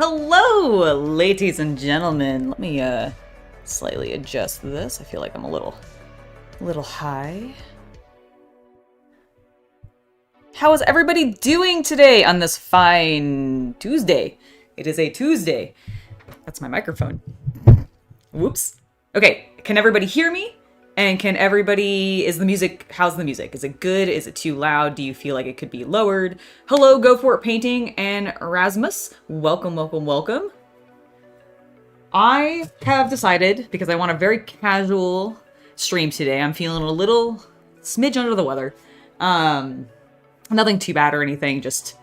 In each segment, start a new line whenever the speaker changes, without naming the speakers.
Hello, ladies and gentlemen. Let me slightly adjust this. I feel like I'm a little high. How is everybody doing today on this fine Tuesday? It is a Tuesday. That's my microphone. Whoops. Okay, can everybody hear me? And can everybody, how's the music? Is it good? Is it too loud? Do you feel like it could be lowered? Hello, Go For It Painting and Erasmus. Welcome, welcome, welcome. I have decided, because I want a very casual stream today, I'm feeling a little smidge under the weather. Nothing too bad or anything, just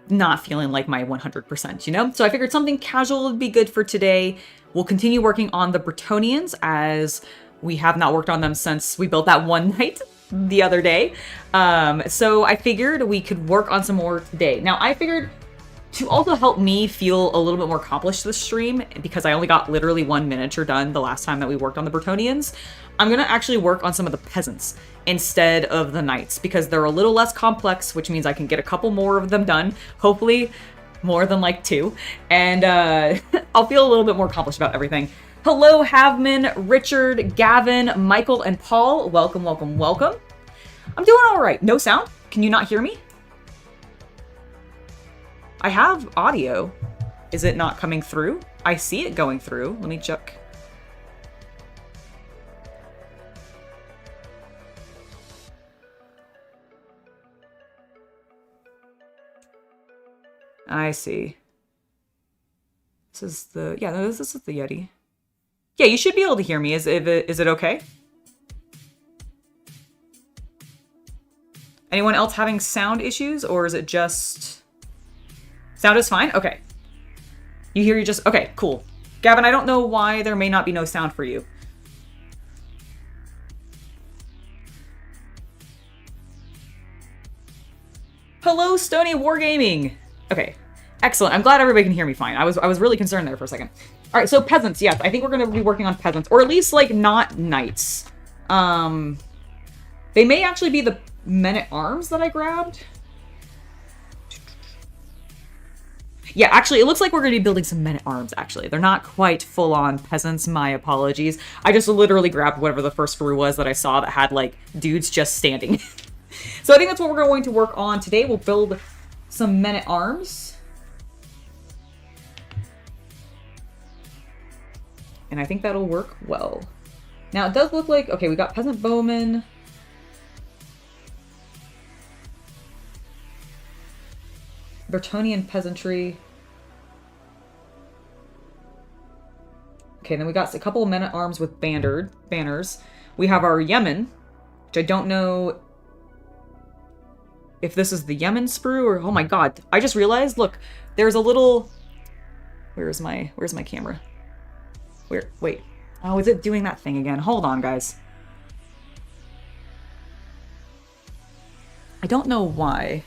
not feeling like my 100%, you know? So I figured something casual would be good for today. We'll continue working on the Bretonnians, as we have not worked on them since we built that one night the other day. So I figured we could work on some more today. Now, I figured to also help me feel a little bit more accomplished this stream, because I only got literally one miniature done the last time that we worked on the Bretonnians, I'm going to actually work on some of the peasants instead of the knights, because they're a little less complex, which means I can get a couple more of them done. Hopefully more than like 2. And I'll feel a little bit more accomplished about everything. Hello, Havman, Richard, Gavin, Michael, and Paul. Welcome, welcome, welcome. I'm doing all right. No sound? Can you not hear me? I have audio. Is it not coming through? I see it going through. Let me check. I see. This is the, yeah, no, this is the Yeti. Yeah, you should be able to hear me. Is it okay? Anyone else having sound issues, or is it just... Sound is fine? Okay. You just... Okay, cool. Gavin, I don't know why there may not be no sound for you. Hello, Stony Wargaming! Okay, excellent. I'm glad everybody can hear me fine. I was really concerned there for a second. All right, so peasants, yes. I think we're going to be working on peasants, or at least, like, not knights. They may actually be the men-at-arms that I grabbed. Yeah, actually, it looks like we're going to be building some men-at-arms, actually. They're not quite full-on peasants. My apologies. I just literally grabbed whatever the first brew was that I saw that had, like, dudes just standing. So I think that's what we're going to work on today. We'll build some men-at-arms. And I think that'll work well. Now, it does look like... Okay, we got peasant bowmen. Bretonnian peasantry. Okay, then we got a couple of men-at-arms with banners. We have our Yemen, which I don't know if this is the Yemen sprue or... Oh my god, I just realized, look, there's a little... Where's my camera? Wait. Oh, is it doing that thing again? Hold on, guys. I don't know why.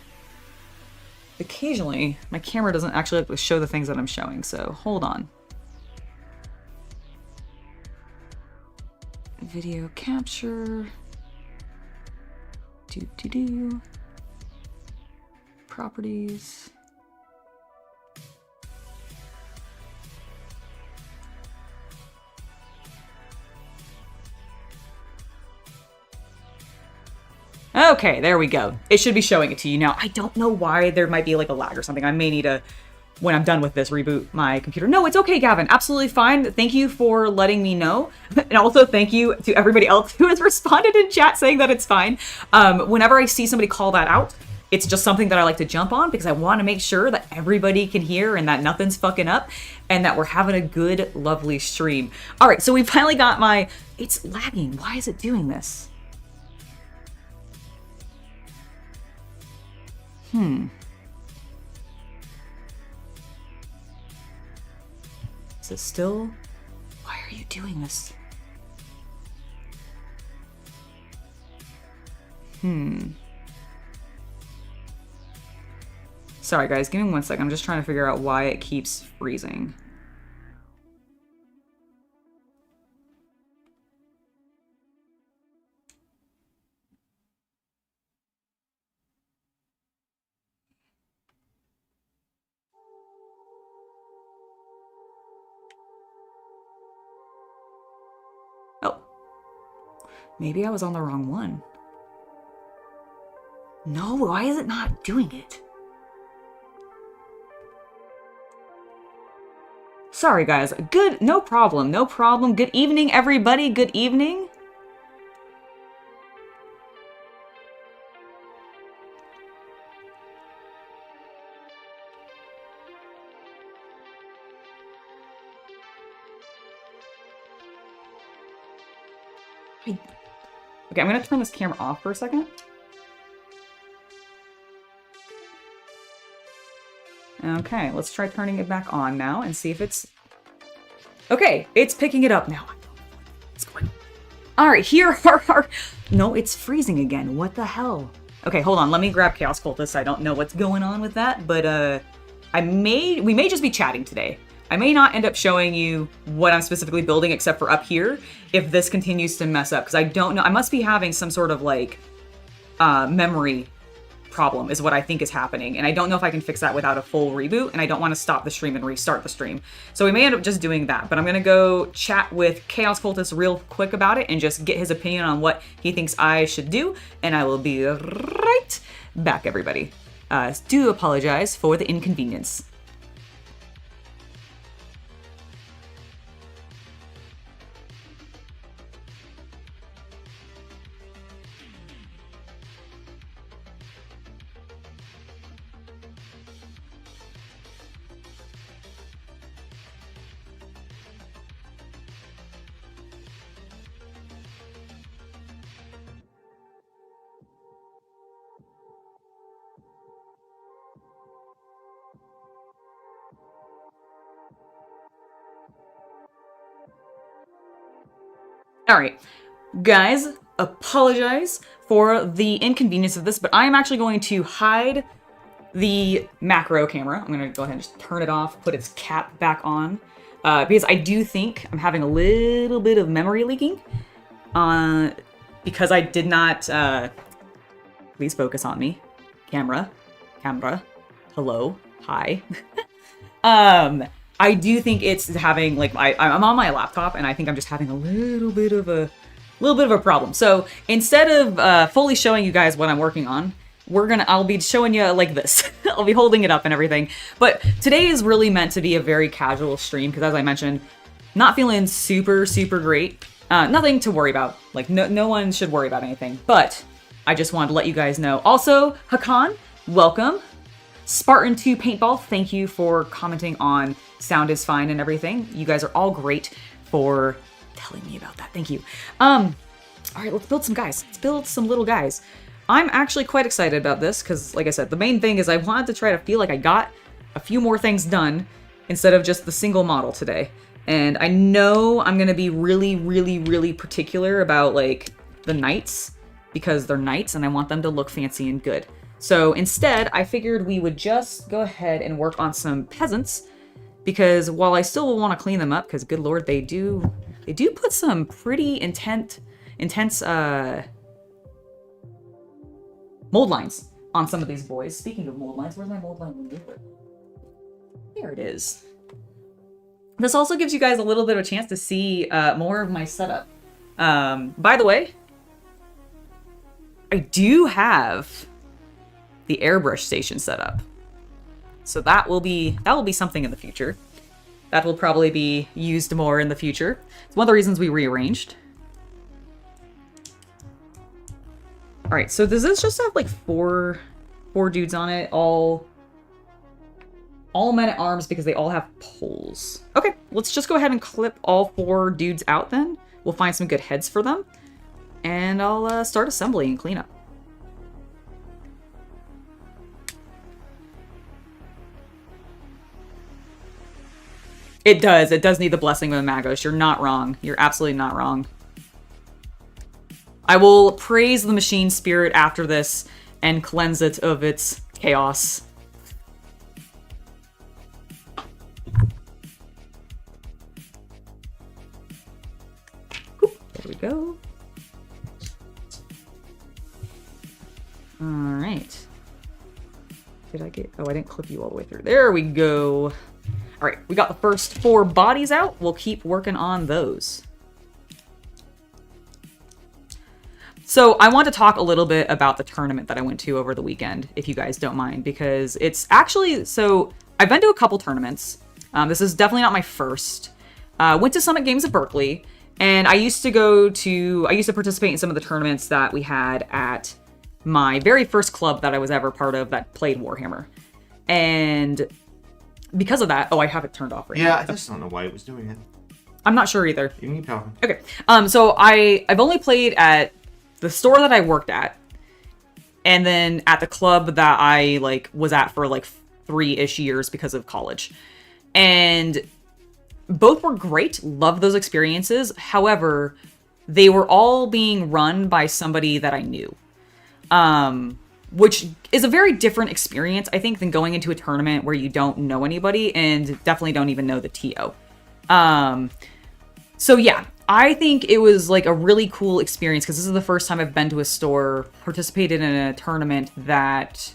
Occasionally, my camera doesn't actually show the things that I'm showing, so hold on. Video capture. Properties. Okay, there we go. It should be showing it to you now. I don't know why there might be like a lag or something. I may need to, when I'm done with this, reboot my computer. No, it's okay, Gavin. Absolutely fine. Thank you for letting me know. And also thank you to everybody else who has responded in chat saying that it's fine. Whenever I see somebody call that out, it's just something that I like to jump on, because I want to make sure that everybody can hear and that nothing's fucking up and that we're having a good, lovely stream. All right, so we finally got my... It's lagging. Why is it doing this? Is it still? Why are you doing this? Sorry guys, give me 1 second. I'm just trying to figure out why it keeps freezing. Maybe I was on the wrong one. No, why is it not doing it? Sorry, guys. Good, no problem, no problem. Good evening, everybody. Good evening. Okay, I'm gonna turn this camera off for a second. Okay, let's try turning it back on now and see if it's... Okay, it's picking it up now. It's going... Alright, here are our... No, it's freezing again. What the hell? Okay, hold on. Let me grab Chaos Cultist. I don't know what's going on with that, but we may just be chatting today. I may not end up showing you what I'm specifically building except for up here if this continues to mess up, because I don't know. I must be having some sort of like memory problem is what I think is happening, and I don't know if I can fix that without a full reboot, and I don't want to stop the stream and restart the stream. So we may end up just doing that, but I'm going to go chat with Chaos Cultist real quick about it and just get his opinion on what he thinks I should do, and I will be right back, everybody. Do apologize for the inconvenience. Alright, guys, apologize for the inconvenience of this, but I am actually going to hide the macro camera. I'm going to go ahead and just turn it off, put its cap back on, because I do think I'm having a little bit of memory leaking, because I did not, please focus on me, camera, hello, hi. I do think it's having, like, I'm on my laptop, and I think I'm just having a little bit of a problem. So instead of fully showing you guys what I'm working on, I'll be showing you like this. I'll be holding it up and everything. But today is really meant to be a very casual stream, because as I mentioned, not feeling super great. Nothing to worry about. Like, no one should worry about anything. But I just wanted to let you guys know. Also, Hakan, welcome. Spartan2 Paintball, thank you for commenting on sound is fine and everything. You guys are all great for telling me about that. Thank you. All right, let's build some guys. Let's build some little guys. I'm actually quite excited about this because, like I said, the main thing is I wanted to try to feel like I got a few more things done instead of just the single model today. And I know I'm going to be really particular about, like, the knights because they're knights and I want them to look fancy and good. So instead, I figured we would just go ahead and work on some peasants, because while I still will want to clean them up, because good lord, they do put some pretty intense mold lines on some of these boys. Speaking of mold lines, where's my mold line remover? There it is. This also gives you guys a little bit of a chance to see more of my setup. By the way, I do have the airbrush station set up. So that will be something in the future. That will probably be used more in the future. It's one of the reasons we rearranged. All right, so does this just have like four dudes on it, all men at arms because they all have poles. Okay, let's just go ahead and clip all 4 dudes out then. We'll find some good heads for them, and I'll start assembly and clean up. It does need the blessing of the Magos. You're not wrong. You're absolutely not wrong. I will praise the machine spirit after this and cleanse it of its chaos. Oop, there we go. All right. Did I get... Oh, I didn't clip you all the way through. There we go. All right, we got the first 4 bodies out. We'll keep working on those. So I want to talk a little bit about the tournament that I went to over the weekend, if you guys don't mind, because it's actually, so I've been to a couple tournaments. This is definitely not my first. Went to Summit Games at Berkeley, and I used to participate in some of the tournaments that we had at my very first club that I was ever part of that played Warhammer. And because of that, I have it turned off right now.
Yeah, I just don't know why it was doing it.
I'm not sure either.
You can keep talking.
Okay. So I've only played at the store that I worked at, and then at the club that I was at for 3-ish years because of college. And both were great. Loved those experiences. However, they were all being run by somebody that I knew. Which is a very different experience, I think, than going into a tournament where you don't know anybody and definitely don't even know the TO. So yeah, I think it was a really cool experience because this is the first time I've been to a store, participated in a tournament that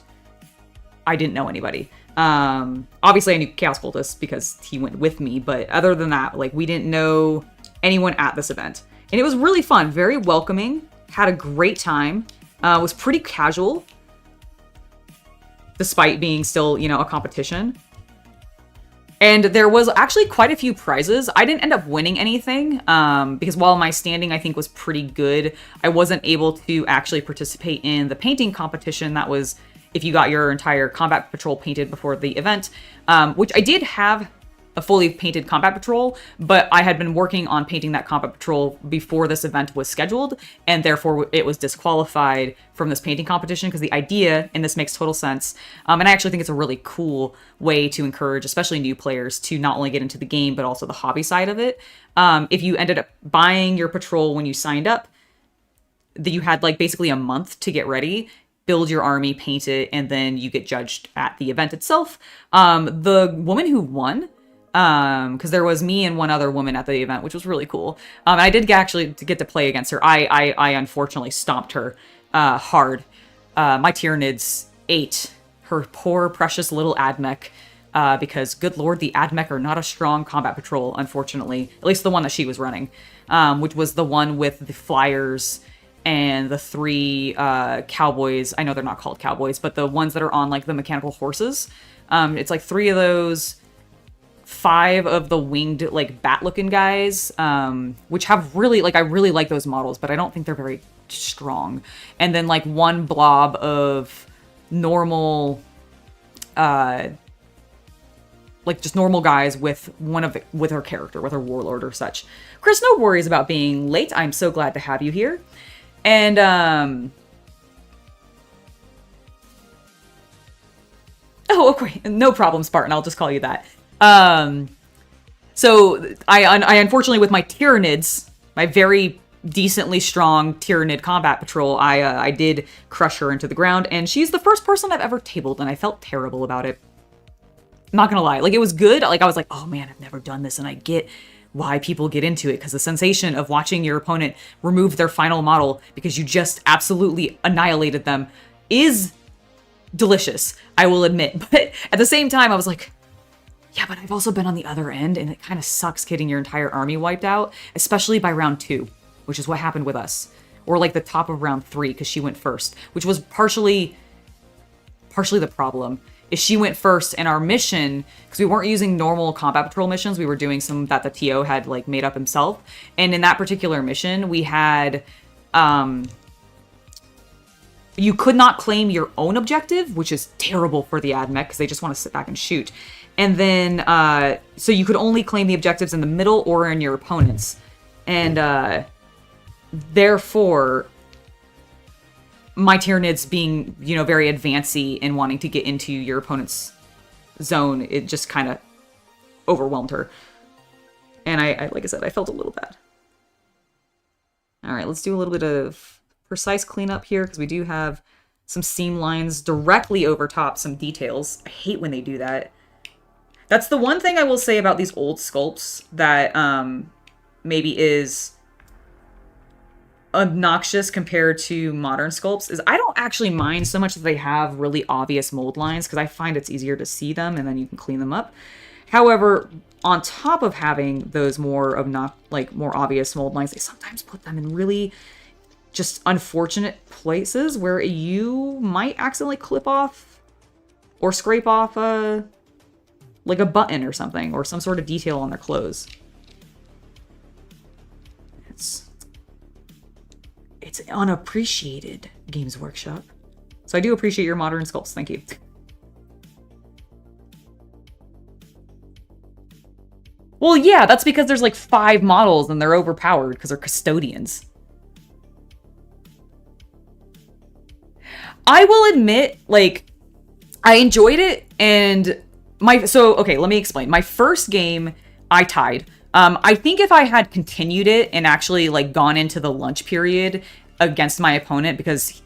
I didn't know anybody. Obviously I knew Chaos Cultist because he went with me, but other than that, we didn't know anyone at this event. And it was really fun, very welcoming, had a great time, was pretty casual, despite being still, a competition. And there was actually quite a few prizes. I didn't end up winning anything because while my standing, I think, was pretty good, I wasn't able to actually participate in the painting competition. That was if you got your entire combat patrol painted before the event, which I did have a fully painted combat patrol, but I had been working on painting that combat patrol before this event was scheduled, and therefore it was disqualified from this painting competition because the idea, and this makes total sense, and I actually think it's a really cool way to encourage, especially new players, to not only get into the game, but also the hobby side of it. If you ended up buying your patrol when you signed up, that you had basically a month to get ready, build your army, paint it, and then you get judged at the event itself. The woman who won, because there was me and one other woman at the event, which was really cool. And I did actually get to play against her. I unfortunately stomped her hard. My Tyranids ate her poor, precious little Admech, because, good lord, the Admech are not a strong combat patrol, unfortunately. At least the one that she was running, which was the one with the flyers and the 3 cowboys. I know they're not called cowboys, but the ones that are on the mechanical horses. It's 3 of those, 5 of the winged bat looking guys, which have really I really like those models, but I don't think they're very strong. And then 1 blob of normal just normal guys with with her character, with her warlord or such. Chris, no worries about being late. I'm so glad to have you here. And oh, okay, no problem, Spartan. I'll just call you that. So I unfortunately, with my Tyranids, my very decently strong Tyranid combat patrol, I did crush her into the ground, and she's the first person I've ever tabled, and I felt terrible about it. I'm not gonna lie, it was good. I was like, oh man, I've never done this, and I get why people get into it, because the sensation of watching your opponent remove their final model because you just absolutely annihilated them is delicious, I will admit. But at the same time, I was like, yeah, but I've also been on the other end, and it kind of sucks getting your entire army wiped out, especially by round 2, which is what happened with us. Or the top of round 3, because she went first, which was partially the problem. Is she went first, and our mission, because we weren't using normal combat patrol missions, we were doing some that the TO had made up himself. And in that particular mission, we had you could not claim your own objective, which is terrible for the Admech because they just want to sit back and shoot. And then so you could only claim the objectives in the middle or in your opponent's. And therefore, my Tyranids being, very advancey and wanting to get into your opponent's zone, it just kind of overwhelmed her. And I like I said, I felt a little bad. All right, let's do a little bit of precise cleanup here, because we do have some seam lines directly over top some details. I hate when they do that. That's the one thing I will say about these old sculpts that maybe is obnoxious compared to modern sculpts, is I don't actually mind so much that they have really obvious mold lines, because I find it's easier to see them and then you can clean them up. However, on top of having those more obvious mold lines, they sometimes put them in really just unfortunate places where you might accidentally clip off or scrape off like a button or something, or some sort of detail on their clothes. It's unappreciated, Games Workshop. So I do appreciate your modern sculpts. Thank you. Well, yeah, that's because there's like 5 models and they're overpowered because they're custodians. I will admit, like, I enjoyed it, and okay, let me explain. My first game, I tied. I think if I had continued it and actually like gone into the lunch period against my opponent, because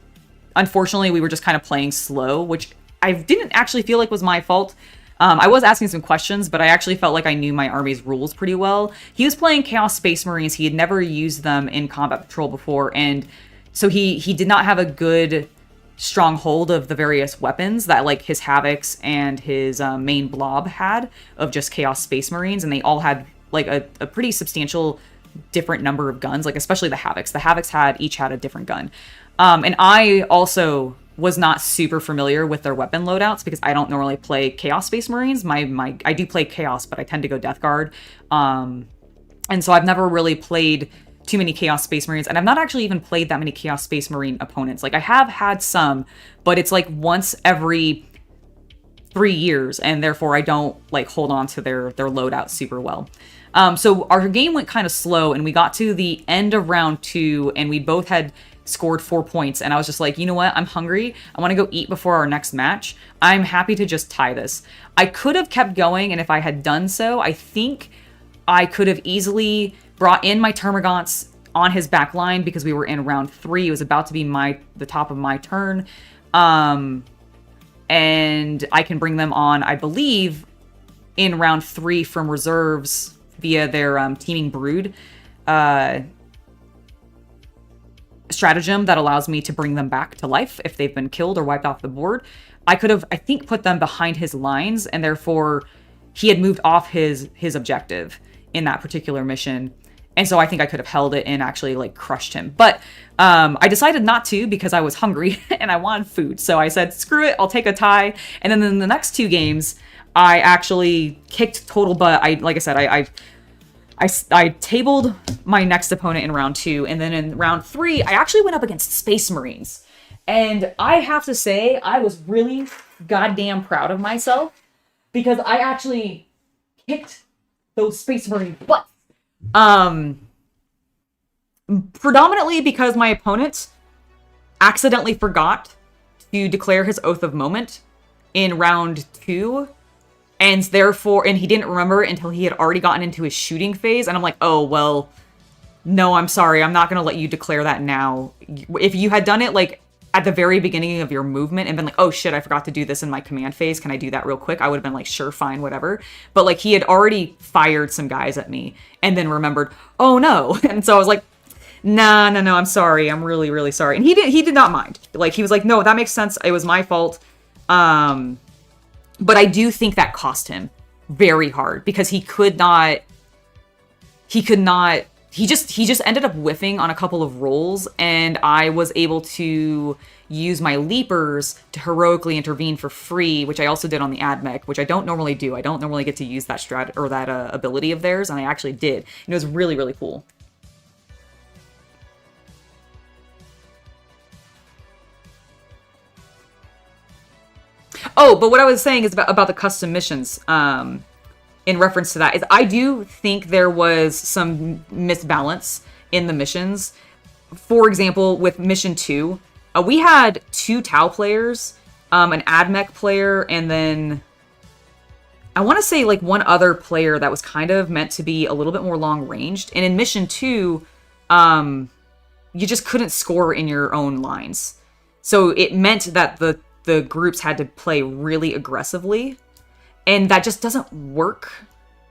unfortunately we were just kind of playing slow, which I didn't actually feel like was my fault. I was asking some questions, but I actually felt like I knew my army's rules pretty well. He was playing Chaos Space Marines. He had never used them in combat patrol before, and so he did not have a good strong hold of the various weapons that like his Havocs and his main blob had of just Chaos Space Marines, and they all had like a pretty substantial different number of guns, like especially the Havocs. The Havocs each had a different gun. And I also was not super familiar with their weapon loadouts because I don't normally play Chaos Space Marines. I do play Chaos, but I tend to go Death Guard. And so I've never really played too many Chaos Space Marines, and I've not actually even played that many Chaos Space Marine opponents. Like I have had some, but it's like once every 3 years, and therefore I don't like hold on to their loadout super well. So our game went kind of slow, and we got to the end of round 2, and we both had scored 4 points, and I was just like, you know what? I'm hungry. I want to go eat before our next match. I'm happy to just tie this. I could have kept going, and if I had done so, I think I could have easily brought in my Termagants on his back line because we were in round 3. It was about to be the top of my turn. And I can bring them on, I believe, in round 3 from reserves via their Teeming Brood stratagem that allows me to bring them back to life if they've been killed or wiped off the board. I could have, I think, put them behind his lines, and therefore he had moved off his objective in that particular mission. And so I think I could have held it and actually like crushed him. But I decided not to because I was hungry and I wanted food. So I said, screw it, I'll take a tie. And then in the next 2 games, I actually kicked total butt. Like I said, I tabled my next opponent in round 2. And then in round 3, I actually went up against Space Marines. And I have to say, I was really goddamn proud of myself because I actually kicked those Space Marine butts. Predominantly because my opponent accidentally forgot to declare his Oath of Moment in round 2, and he didn't remember it until he had already gotten into his shooting phase, and I'm like, oh, well, no, I'm sorry, I'm not gonna let you declare that now. If you had done it, like, at the very beginning of your movement and been like, oh shit, I forgot to do this in my command phase, can I do that real quick? I would have been like, sure, fine, whatever. But like he had already fired some guys at me and then remembered, oh no. And so I was like, no, I'm sorry. I'm really, really sorry. And he did not mind. Like he was like, no, that makes sense. It was my fault. But I do think that cost him very hard because he just ended up whiffing on a couple of rolls, and I was able to use my leapers to heroically intervene for free, which I also did on the AdMech, which I don't normally do. I don't normally get to use that that ability of theirs, and I actually did. And it was really, really cool. Oh, but what I was saying is about the custom missions. In reference to that is I do think there was some misbalance in the missions. For example, with mission 2, we had 2 Tau players, an AdMech player, and then I want to say like one other player that was kind of meant to be a little bit more long ranged. And in mission 2, you just couldn't score in your own lines. So it meant that the groups had to play really aggressively. And that just doesn't work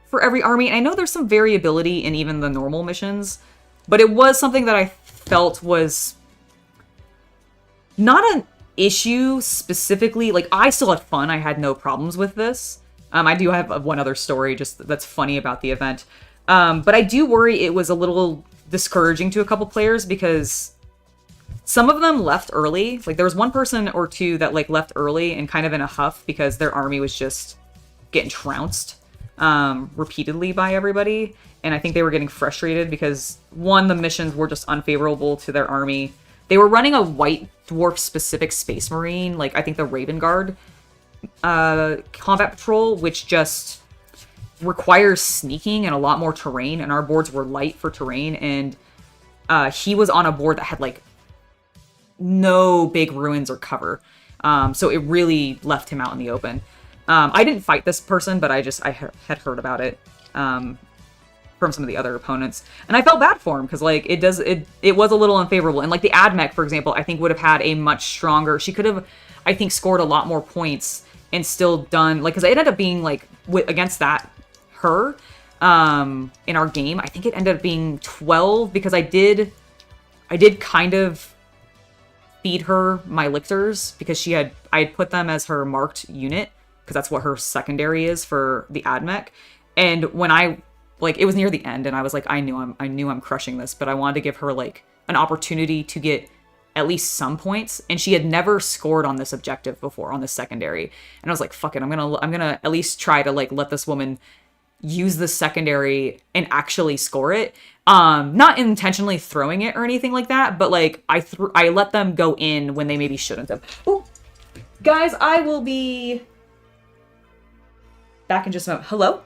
for every army. And I know there's some variability in even the normal missions, but it was something that I felt was not an issue specifically. Like, I still had fun. I had no problems with this. I do have one other story just that's funny about the event. But I do worry it was a little discouraging to a couple players because Some of them left early. Like there was one person or two that like left early and kind of in a huff because their army was just getting trounced repeatedly by everybody. And I think they were getting frustrated because one, the missions were just unfavorable to their army. They were running a white dwarf specific space marine, like I think the Raven Guard combat patrol, which just requires sneaking and a lot more terrain. And our boards were light for terrain. And he was on a board that had like no big ruins or cover. So it really left him out in the open. I didn't fight this person, but I had heard about it from some of the other opponents, and I felt bad for him because like it was a little unfavorable. And like the Admech, for example, I think would have had a much stronger. She could have, I think, scored a lot more points and still done like because it ended up being like against that her in our game. I think it ended up being 12 because I did kind of feed her my lictors because I had put them as her marked unit because that's what her secondary is for the Admech. And when it was near the end and I was like, I knew I'm crushing this, but I wanted to give her like an opportunity to get at least some points. And she had never scored on this objective before on the secondary. And I was like, fuck it. I'm going to at least try to like let this woman use the secondary and actually score it. Not intentionally throwing it or anything like that, but like I let them go in when they maybe shouldn't have. Ooh. Guys, I will be back in just a moment. Hello?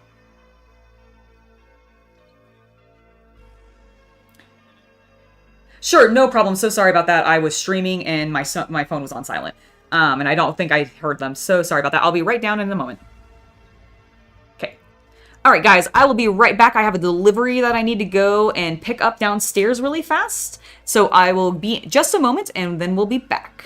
Sure, no problem. So sorry about that. I was streaming and my phone was on silent. And I don't think I heard them. So sorry about that. I'll be right down in a moment. Okay. All right, guys, I will be right back. I have a delivery that I need to go and pick up downstairs really fast. So I will be just a moment and then we'll be back.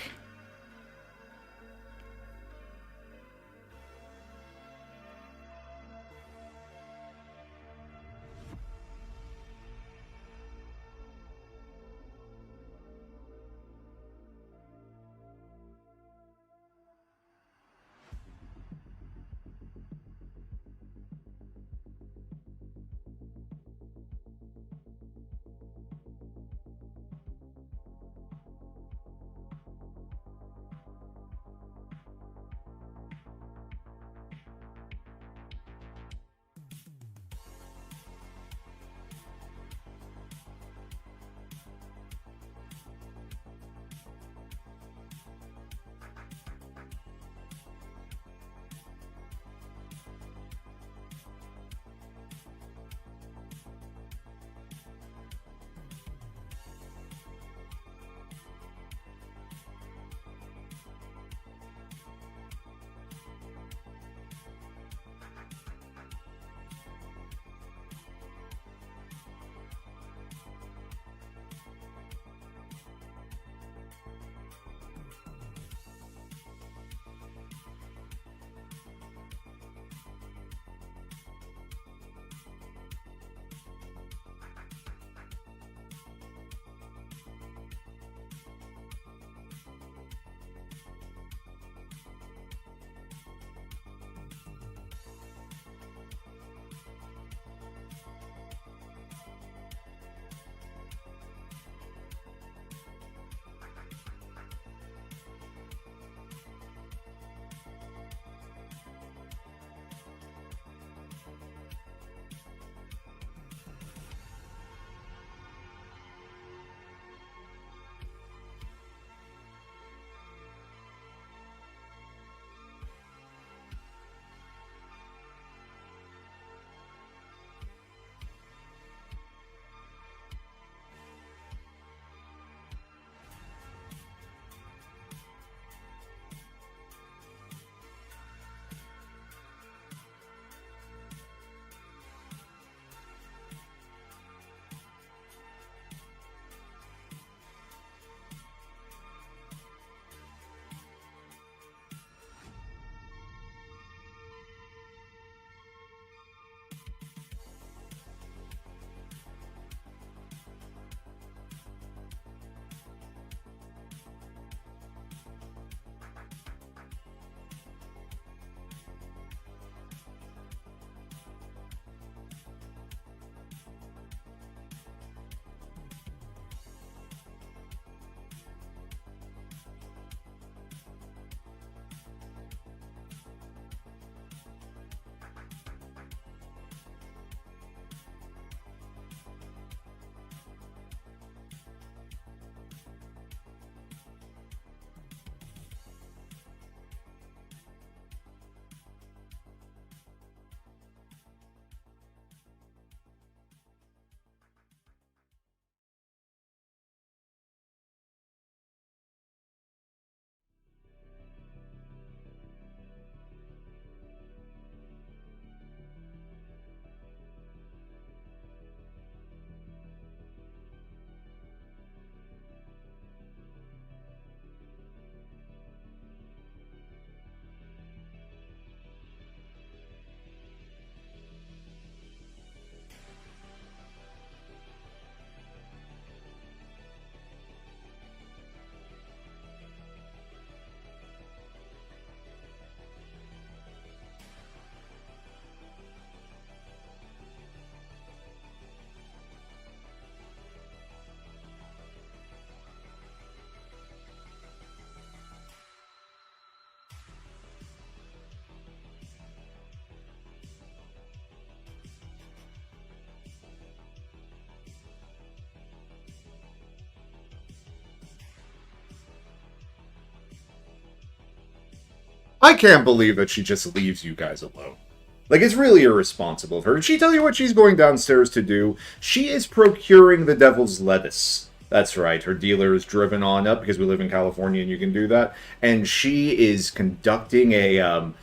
I can't believe that she just leaves you guys alone. Like, it's really irresponsible of her. Did she tell you what she's going downstairs to do? She is procuring the devil's lettuce. That's right, her dealer is driven on up because we live in California and you can do that. And she is conducting a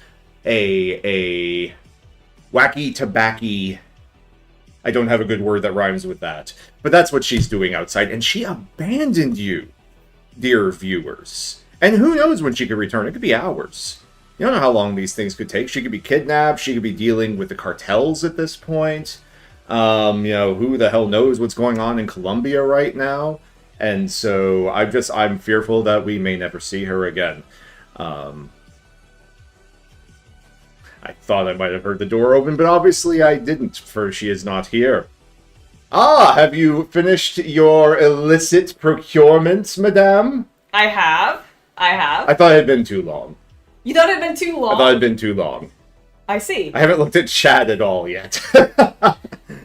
wacky tobacco. I don't have a good word that rhymes with that. But that's what she's doing outside. And she abandoned you, dear viewers. And who knows when she could return? It could be hours. You don't know how long these things could take. She could be kidnapped. She could be dealing with the cartels at this point. You know, who the hell knows what's going on in Colombia right now. And so I'm fearful that we may never see her again. I thought I might have heard the door open, but obviously I didn't, for she is not here. Ah, have you finished your illicit procurements, madame?
I have.
I thought it had been too long.
You thought it had been too long?
I thought it had been too long.
I see.
I haven't looked at chat at all yet.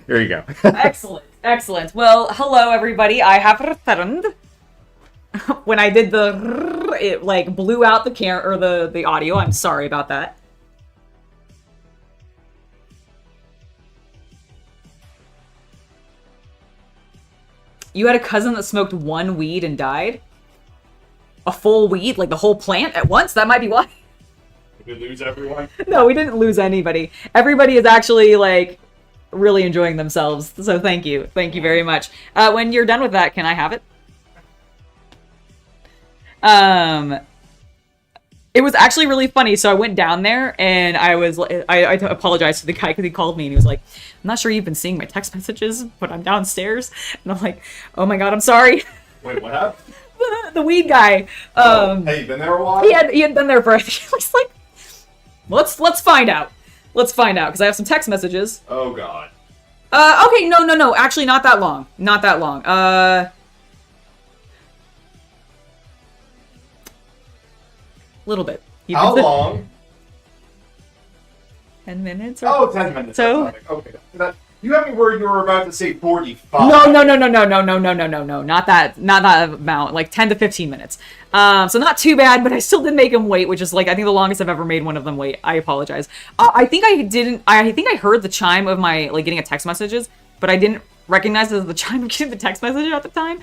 Here you go.
Excellent. Excellent. Well, hello, everybody. I have returned. When I did it, like, blew out the camera, or the audio. I'm sorry about that. You had a cousin that smoked one weed and died? A full weed? Like the whole plant at once? That might be why.
Did we lose everyone?
No, we didn't lose anybody. Everybody is actually, like, really enjoying themselves. So thank you. Thank you very much. When you're done with that, can I have it? It was actually really funny. So I went down there and I apologized to the guy because he called me and he was like, I'm not sure you've been seeing my text messages, but I'm downstairs. And I'm like, oh my God, I'm sorry.
Wait, what happened?
The weed guy.
Hey, you been there a while?
He had been there for, I think it was like, let's find out. Let's find out, because I have some text messages.
Oh, God.
Okay, no. Actually, not that long. Not that long. Little bit.
How long?
10 minutes?
Or... Oh, 10 minutes.
So?
Okay. You had me worried you were about to say 45.
No. Not that amount. Like 10 to 15 minutes. So not too bad, but I still did make him wait, which is like, I think the longest I've ever made one of them wait. I apologize. I think I heard the chime of my, like, getting a text messages, but I didn't recognize it as the chime of getting the text message at the time.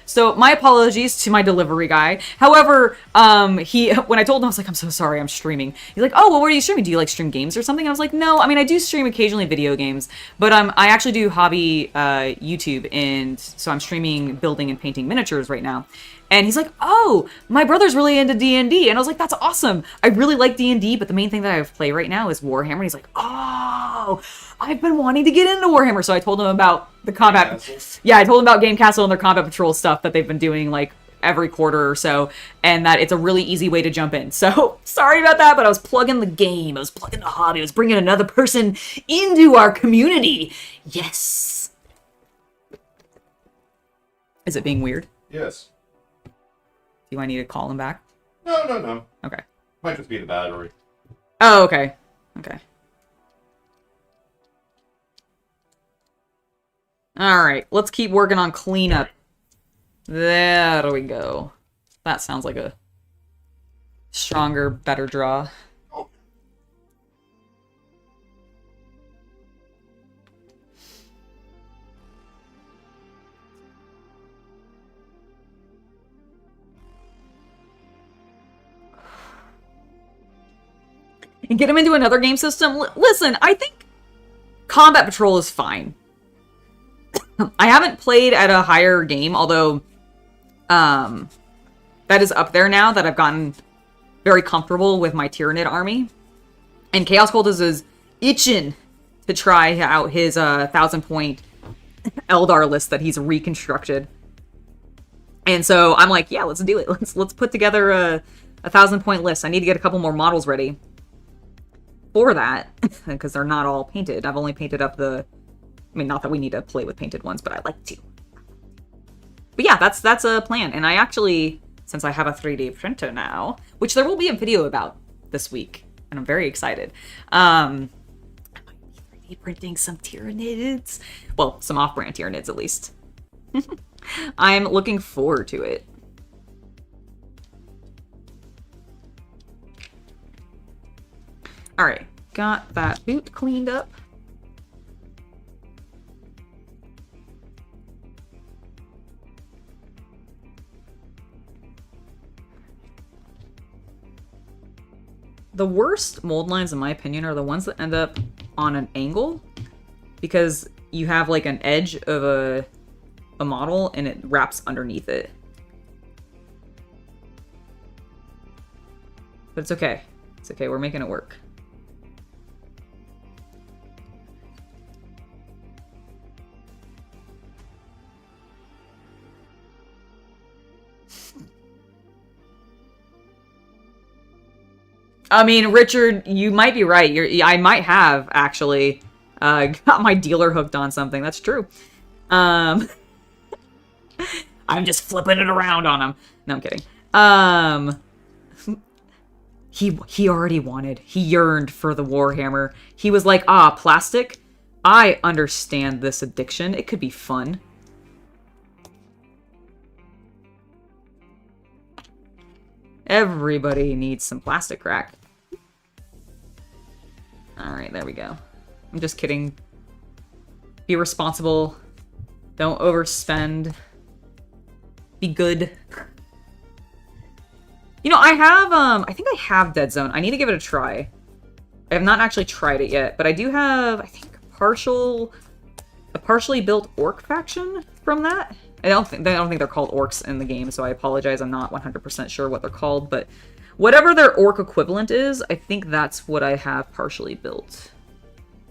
So my apologies to my delivery guy. However, when I told him, I was like, I'm so sorry, I'm streaming. He's like, oh, well, what are you streaming? Do you like stream games or something? I was like, no, I mean, I do stream occasionally video games, but I actually do hobby YouTube, and so I'm streaming building and painting miniatures right now. And he's like, oh, my brother's really into D&D. And I was like, that's awesome. I really like D&D, but the main thing that I play right now is Warhammer. And he's like, oh, I've been wanting to get into Warhammer. So I told him about the combat. Yeah, I told him about Game Castle and their combat patrol stuff that they've been doing like every quarter or so. And that it's a really easy way to jump in. So sorry about that, but I was plugging the game. I was plugging the hobby. I was bringing another person into our community. Yes. Is it being weird?
Yes.
Do I need to call him back?
No.
Okay.
Might just be the battery.
Oh, okay. Okay. Alright, let's keep working on cleanup. There we go. That sounds like a stronger, better draw.
Oh.
And get him into another game system? Listen, I think Combat Patrol is fine. I haven't played at a higher game, although that is up there now that I've gotten very comfortable with my Tyranid army. And Chaos Cultist is itching to try out his 1,000-point Eldar list that he's reconstructed. And so I'm like, yeah, let's do it. Let's put together a 1,000-point list. I need to get a couple more models ready for that, because they're not all painted. I've only painted up the... I mean, not that we need to play with painted ones, but I like to. But yeah, that's a plan. And I actually, since I have a 3D printer now, which there will be a video about this week, and I'm very excited. I might be 3D printing some Tyranids. Well, some off-brand Tyranids, at least. I'm looking forward to it. Alright, got that boot cleaned up. The worst mold lines, in my opinion, are the ones that end up on an angle, because you have like an edge of a model and it wraps underneath it. But it's okay. It's okay, we're making it work. I mean, Richard, you might be right. I might have, actually, got my dealer hooked on something. That's true. I'm just flipping it around on him. No, I'm kidding. He already wanted. He yearned for the Warhammer. He was like, plastic? I understand this addiction. It could be fun. Everybody needs some plastic crack. Alright, there we go. I'm just kidding. Be responsible. Don't overspend. Be good. You know, I think I have Dead Zone. I need to give it a try. I have not actually tried it yet, but I do have, I think, a partially built orc faction from that. I don't think they're called orcs in the game, so I apologize. I'm not 100% sure what they're called, but whatever their orc equivalent is, I think that's what I have partially built.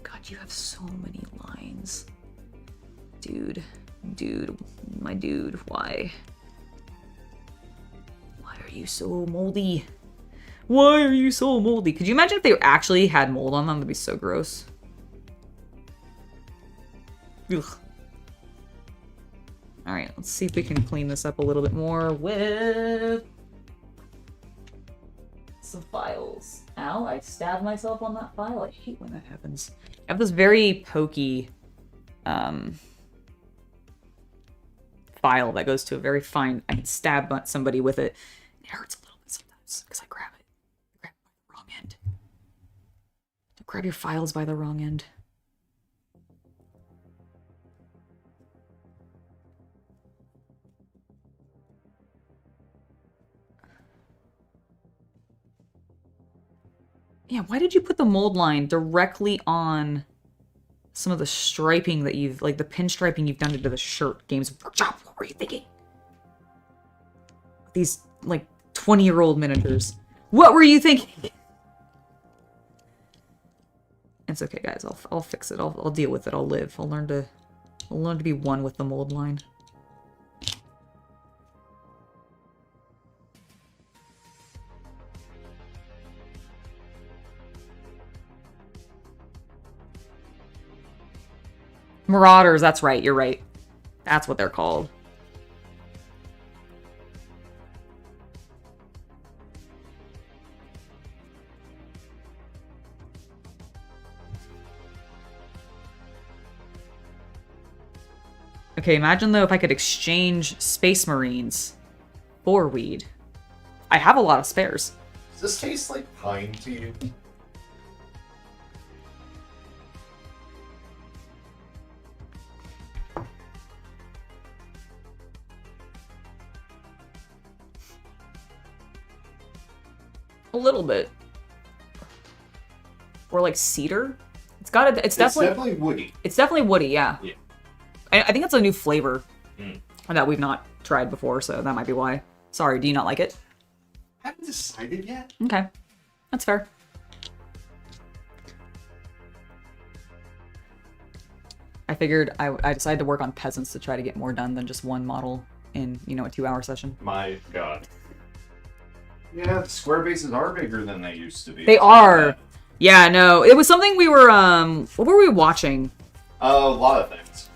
God, you have so many lines. Dude, my dude, why? Why are you so moldy? Why are you so moldy? Could you imagine if they actually had mold on them? That'd be so gross. Ugh. Alright, let's see if we can clean this up a little bit more with some files. Ow, I stabbed myself on that file. I hate when that happens. I have this very pokey file that goes to a very fine... I can stab somebody with it. It hurts a little bit sometimes because I grab it. I grab it by the wrong end. Don't grab your files by the wrong end. Yeah, why did you put the mold line directly on some of the striping that you've, like the pinstriping you've done into the shirt? Games Workshop, what were you thinking? These, like, 20-year-old miniatures. What were you thinking? It's okay, guys. I'll fix it. I'll deal with it. I'll live. I'll learn to be one with the mold line. Marauders, that's right, you're right. That's what they're called. Okay, imagine though if I could exchange Space Marines for weed. I have a lot of spares.
Does this taste like pine to you?
A little bit. Or like cedar. It's definitely
woody.
It's definitely woody, yeah.
Yeah.
I think it's a new flavor that we've not tried before, so that might be why. Sorry, do you not like it?
Haven't decided yet.
Okay. That's fair. I figured I decided to work on peasants to try to get more done than just one model in, you know, a 2-hour session.
My God. Yeah, the square bases are bigger than they used to be.
They are. Yeah, no. It was something we were, what were we watching?
A lot of things.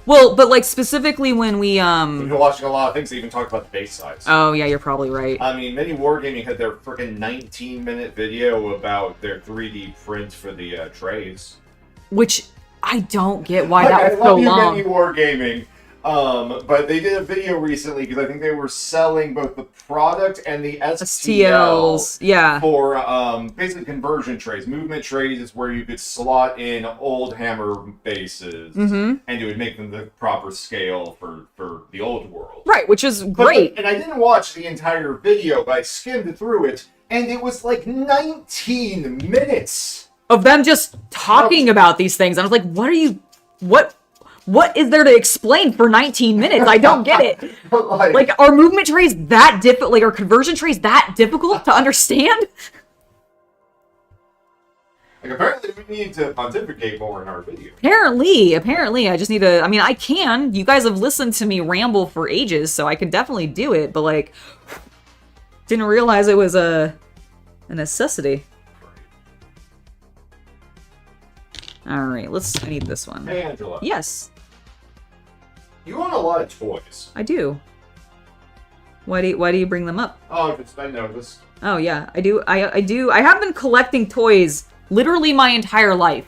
Well, but like specifically when we,
We've been watching a lot of things that even talk about the base size.
Oh, yeah, you're probably right.
I mean, Mini Wargaming had their freaking 19-minute video about their 3D print for the trays.
Which I don't get why that was so long.
Mini Wargaming. But they did a video recently because I think they were selling both the product and the
STLs, yeah.
For basically conversion trays. Movement trays is where you could slot in old hammer bases, and it would make them the proper scale for the old world.
Right, which is great.
And I didn't watch the entire video, but I skimmed through it, and it was like 19 minutes
of them just talking about these things. And I was like, what is there to explain for 19 minutes? I don't get it. Like, are movement trays that difficult? Like, are conversion trays that difficult to understand?
Like, apparently we need to pontificate more in our video.
Apparently, I just need to, I mean, I can. You guys have listened to me ramble for ages, so I could definitely do it, but, like, didn't realize it was a necessity. Alright, I need this one.
Hey, Angela.
Yes.
You own a lot of toys.
I do. Why do you bring them up?
Oh, I noticed.
Oh yeah, I do. I do. I have been collecting toys literally my entire life.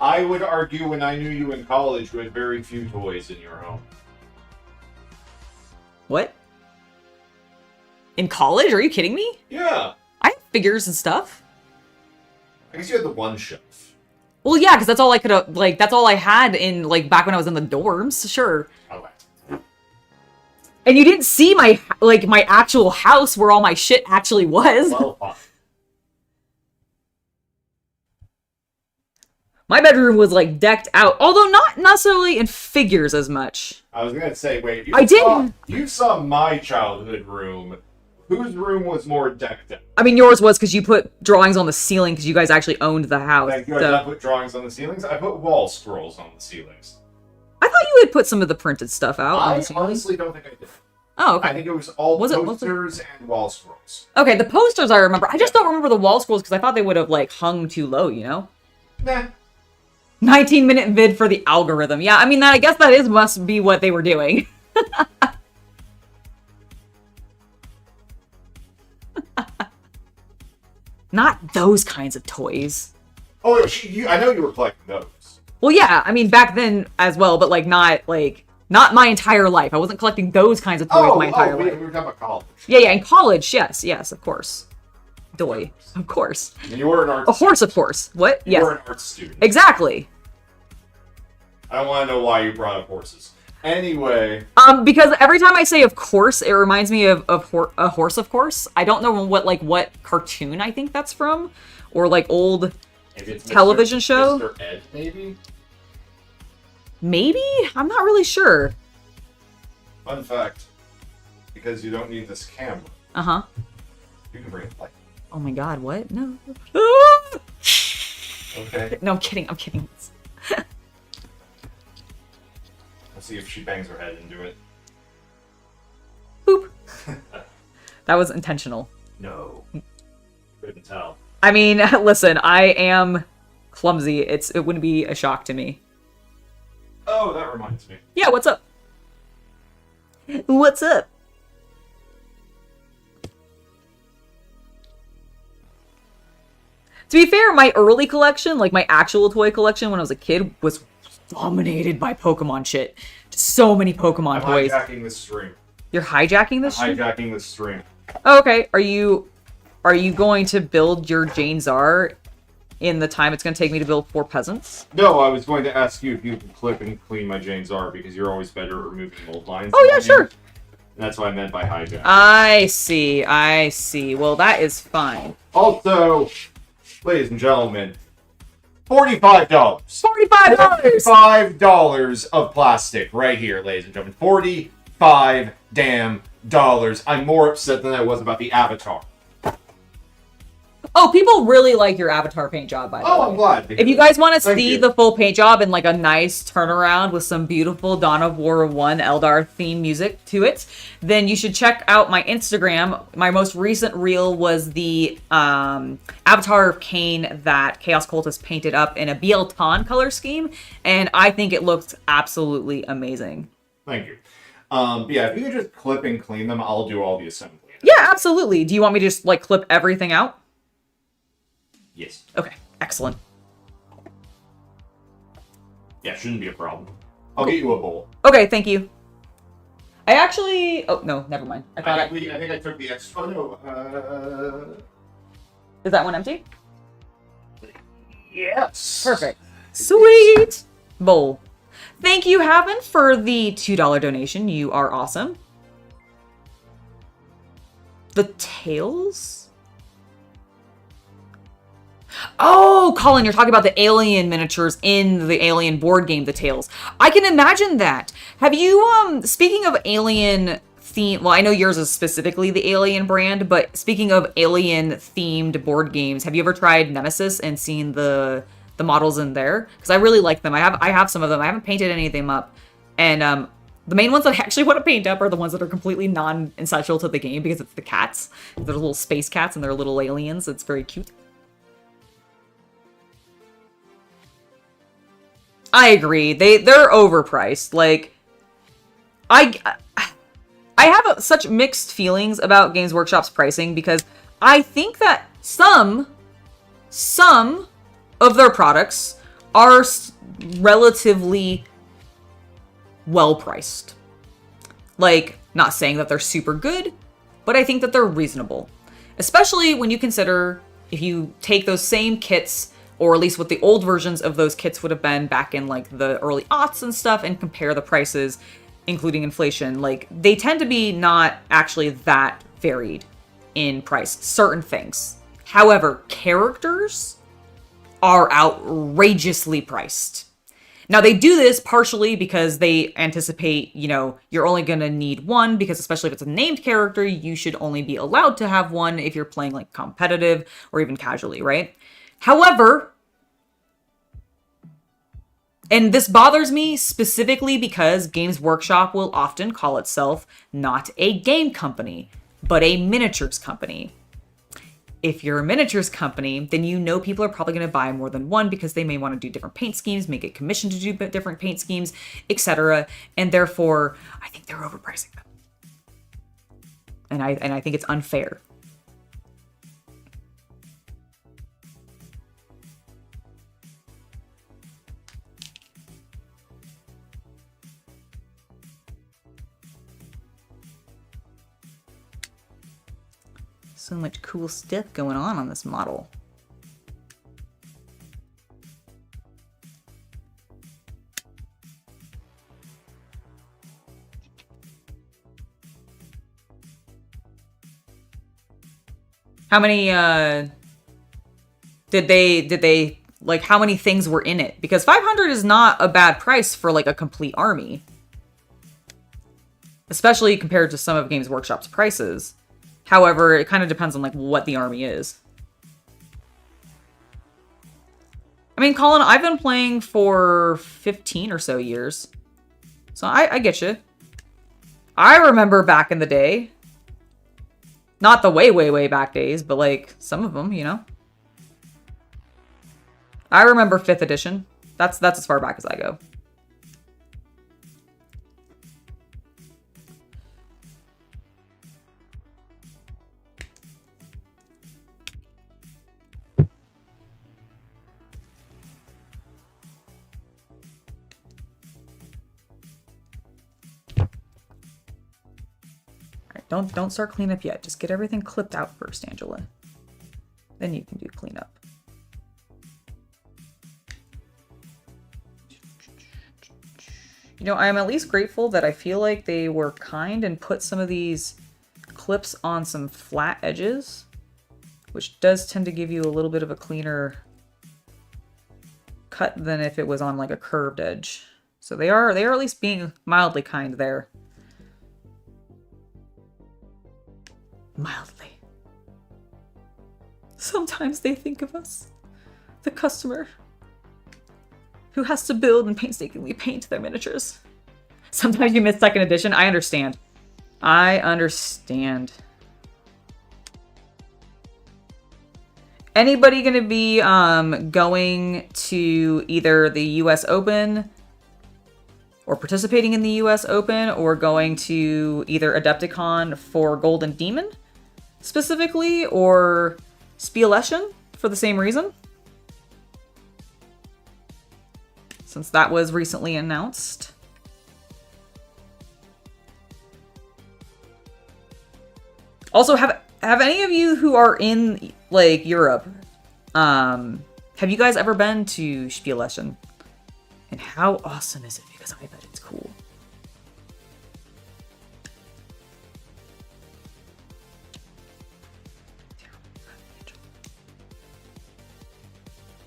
I would argue when I knew you in college, you had very few toys in your home.
What? In college? Are you kidding me?
Yeah.
I have figures and stuff.
I guess you had the one shelf.
Well, yeah, because that's all I could have, like, that's all I had in, like, back when I was in the dorms, sure.
Okay.
And you didn't see my actual house where all my shit actually was.
Well, fine.
My bedroom was, like, decked out, although not necessarily in figures as much.
I was gonna say, wait, you saw my childhood room. Whose room was more decked out?
I mean, yours was because you put drawings on the ceiling because you guys actually owned the house.
Thank you. I did not put drawings on the ceilings. I put wall scrolls on the ceilings.
I thought you had put some of the printed stuff out.
I honestly don't think I did.
Oh, okay.
I think it was all posters and wall scrolls.
Okay, the posters I remember. I just don't remember the wall scrolls because I thought they would have, like, hung too low, you know?
Nah.
19-minute vid for the algorithm. Yeah, I mean, I guess that must be what they were doing. Not those kinds of toys.
Oh, I know you were collecting those.
Well, yeah, I mean, back then as well, but, like, not my entire life. I wasn't collecting those kinds of toys my entire life.
We were talking about college.
Yeah, in college, yes, of course. Doy, of course.
You were an art
student. A horse, of course. What?
You were an art student.
Exactly.
I don't want to know why you brought up horses. Anyway.
Because every time I say of course, it reminds me of a horse, of course. I don't know what cartoon I think that's from. Or, like, old television show.
Mr. Ed, maybe?
Maybe? I'm not really sure.
Fun fact. Because you don't need this camera.
Uh-huh.
You can bring it light.
Oh my god, what? No.
Okay.
No, I'm kidding.
Let's see if she bangs her head into it.
Boop. That was intentional.
No. Couldn't tell.
I mean, listen, I am clumsy. It wouldn't be a shock to me.
Oh, that reminds me.
Yeah, what's up? What's up? To be fair, my early collection, like my actual toy collection when I was a kid, was dominated by Pokemon shit. Just so many Pokemon toys.
I'm hijacking this stream.
You're hijacking this
I'm
stream?
hijacking this stream.
Oh, okay. Are you going to build your Jane Czar in the time it's going to take me to build 4 peasants?
No, I was going to ask you if you could clip and clean my Jane Czar because you're always better at removing mold lines.
Oh, yeah, sure.
And that's what I meant by hijack.
I see. Well, that is fine.
Also, ladies and gentlemen, $45. $45 of plastic right here, ladies and gentlemen. $45 damn dollars. I'm more upset than I was about the Avatar.
Oh, people really like your Avatar paint job, by the way.
Oh, I'm glad.
If you guys want to see the full paint job and like a nice turnaround with some beautiful Dawn of War 1 Eldar theme music to it, then you should check out my Instagram. My most recent reel was the Avatar of Kane that Chaos Cultist painted up in a BL Tan color scheme, and I think it looked absolutely amazing.
Thank you. Yeah, if you could just clip and clean them, I'll do all the assembly.
Yeah, absolutely. Do you want me to just like clip everything out?
Yes.
Okay, excellent.
Yeah, shouldn't be a problem. I'll get you a bowl.
Okay, thank you. I actually... Oh, no, never mind.
I think I took the extra... Oh, no.
Is that one empty?
Yes.
Perfect. Sweet. Bowl. Thank you, Haven, for the $2 donation. You are awesome. The tails? Oh, Colin, you're talking about the alien miniatures in the alien board game, The Tales. I can imagine that. Have you, speaking of alien theme, well, I know yours is specifically the alien brand, but speaking of alien themed board games, have you ever tried Nemesis and seen the models in there? Because I really like them. I have some of them. I haven't painted any of them up. And the main ones that I actually want to paint up are the ones that are completely non-essential to the game because it's the cats. They're little space cats and they're little aliens. It's very cute. I agree. They're overpriced. Like, I have such mixed feelings about Games Workshop's pricing because I think that some of their products are relatively well priced. Like, not saying that they're super good, but I think that they're reasonable. Especially when you consider if you take those same kits, or at least what the old versions of those kits would have been back in like the early aughts and stuff, and compare the prices, including inflation. Like, they tend to be not actually that varied in price, certain things. However, characters are outrageously priced. Now, they do this partially because they anticipate, you know, you're only going to need one, because especially if it's a named character, you should only be allowed to have one if you're playing like competitive or even casually, right? However, and this bothers me specifically because Games Workshop will often call itself not a game company, but a miniatures company. If you're a miniatures company, then you know people are probably going to buy more than one because they may want to do different paint schemes, may get commissioned to do different paint schemes, etc. And therefore, I think they're overpricing them. And I think it's unfair. So much cool stuff going on this model. How many did they like, how many things were in it? Because 500 is not a bad price for like a complete army. Especially compared to some of Games Workshop's prices. However, it kind of depends on like what the army is. I mean, Colin, I've been playing for 15 or so years. So I get you. I remember back in the day. Not the way back days, but like some of them, you know. I remember 5th edition. That's as far back as I go. Don't start cleanup yet. Just get everything clipped out first, Angela. Then you can do cleanup. You know, I'm at least grateful that I feel like they were kind and put some of these clips on some flat edges, which does tend to give you a little bit of a cleaner cut than if it was on like a curved edge. So they are at least being mildly kind there. Mildly. Sometimes they think of us, the customer, who has to build and painstakingly paint their miniatures. Sometimes you miss 2nd edition. I understand. I understand. Anybody going to be going to either the US Open or participating in the US Open or going to either Adepticon for Golden Demon specifically or Spieleschen for the same reason? Since that was recently announced. Also, have any of you who are in, like, Europe, have you guys ever been to Spielessen? And how awesome is it? Because I bet it's cool.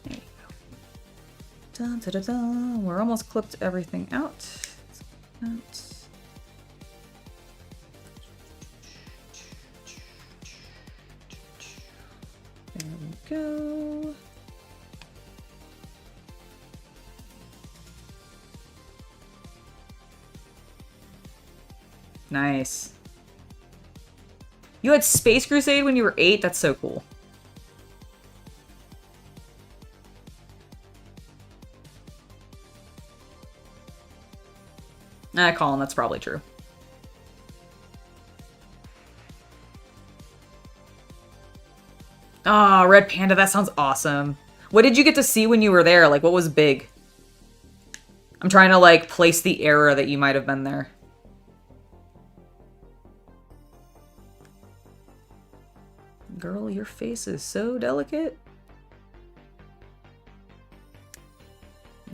There you go. Dun, dun, dun, dun. We're almost clipped everything out. There we go. Nice. You had Space Crusade when you were 8? That's so cool. Colin, that's probably true. Ah, Red Panda, that sounds awesome. What did you get to see when you were there? Like, what was big? I'm trying to, like, place the era that you might have been there. Girl, your face is so delicate.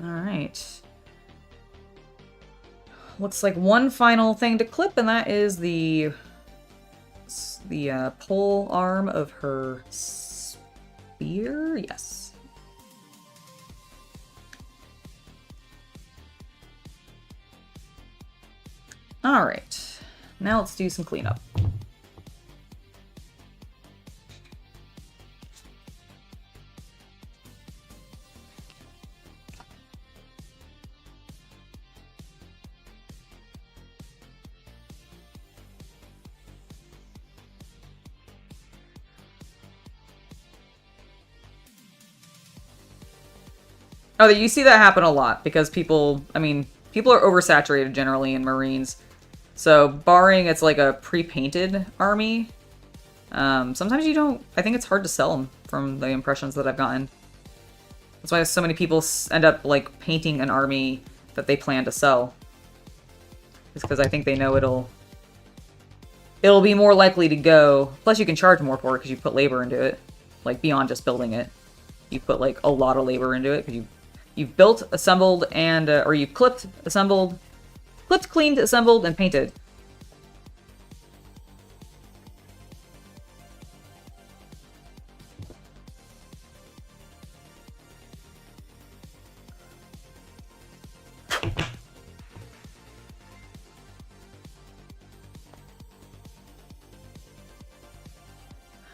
Alright. Looks like one final thing to clip, and that is the pole arm of her spear? Yes. Alright. Now let's do some cleanup. Oh, you see that happen a lot because people, I mean, people are oversaturated generally in Marines. So, barring it's like a pre-painted army, sometimes you don't, I think it's hard to sell them from the impressions that I've gotten. That's why so many people end up like painting an army that they plan to sell. It's because I think they know it'll be more likely to go. Plus you can charge more for it because you put labor into it. Like beyond just building it. You put like a lot of labor into it because you've built, assembled, and or you've clipped, assembled, clipped, cleaned, assembled, and painted.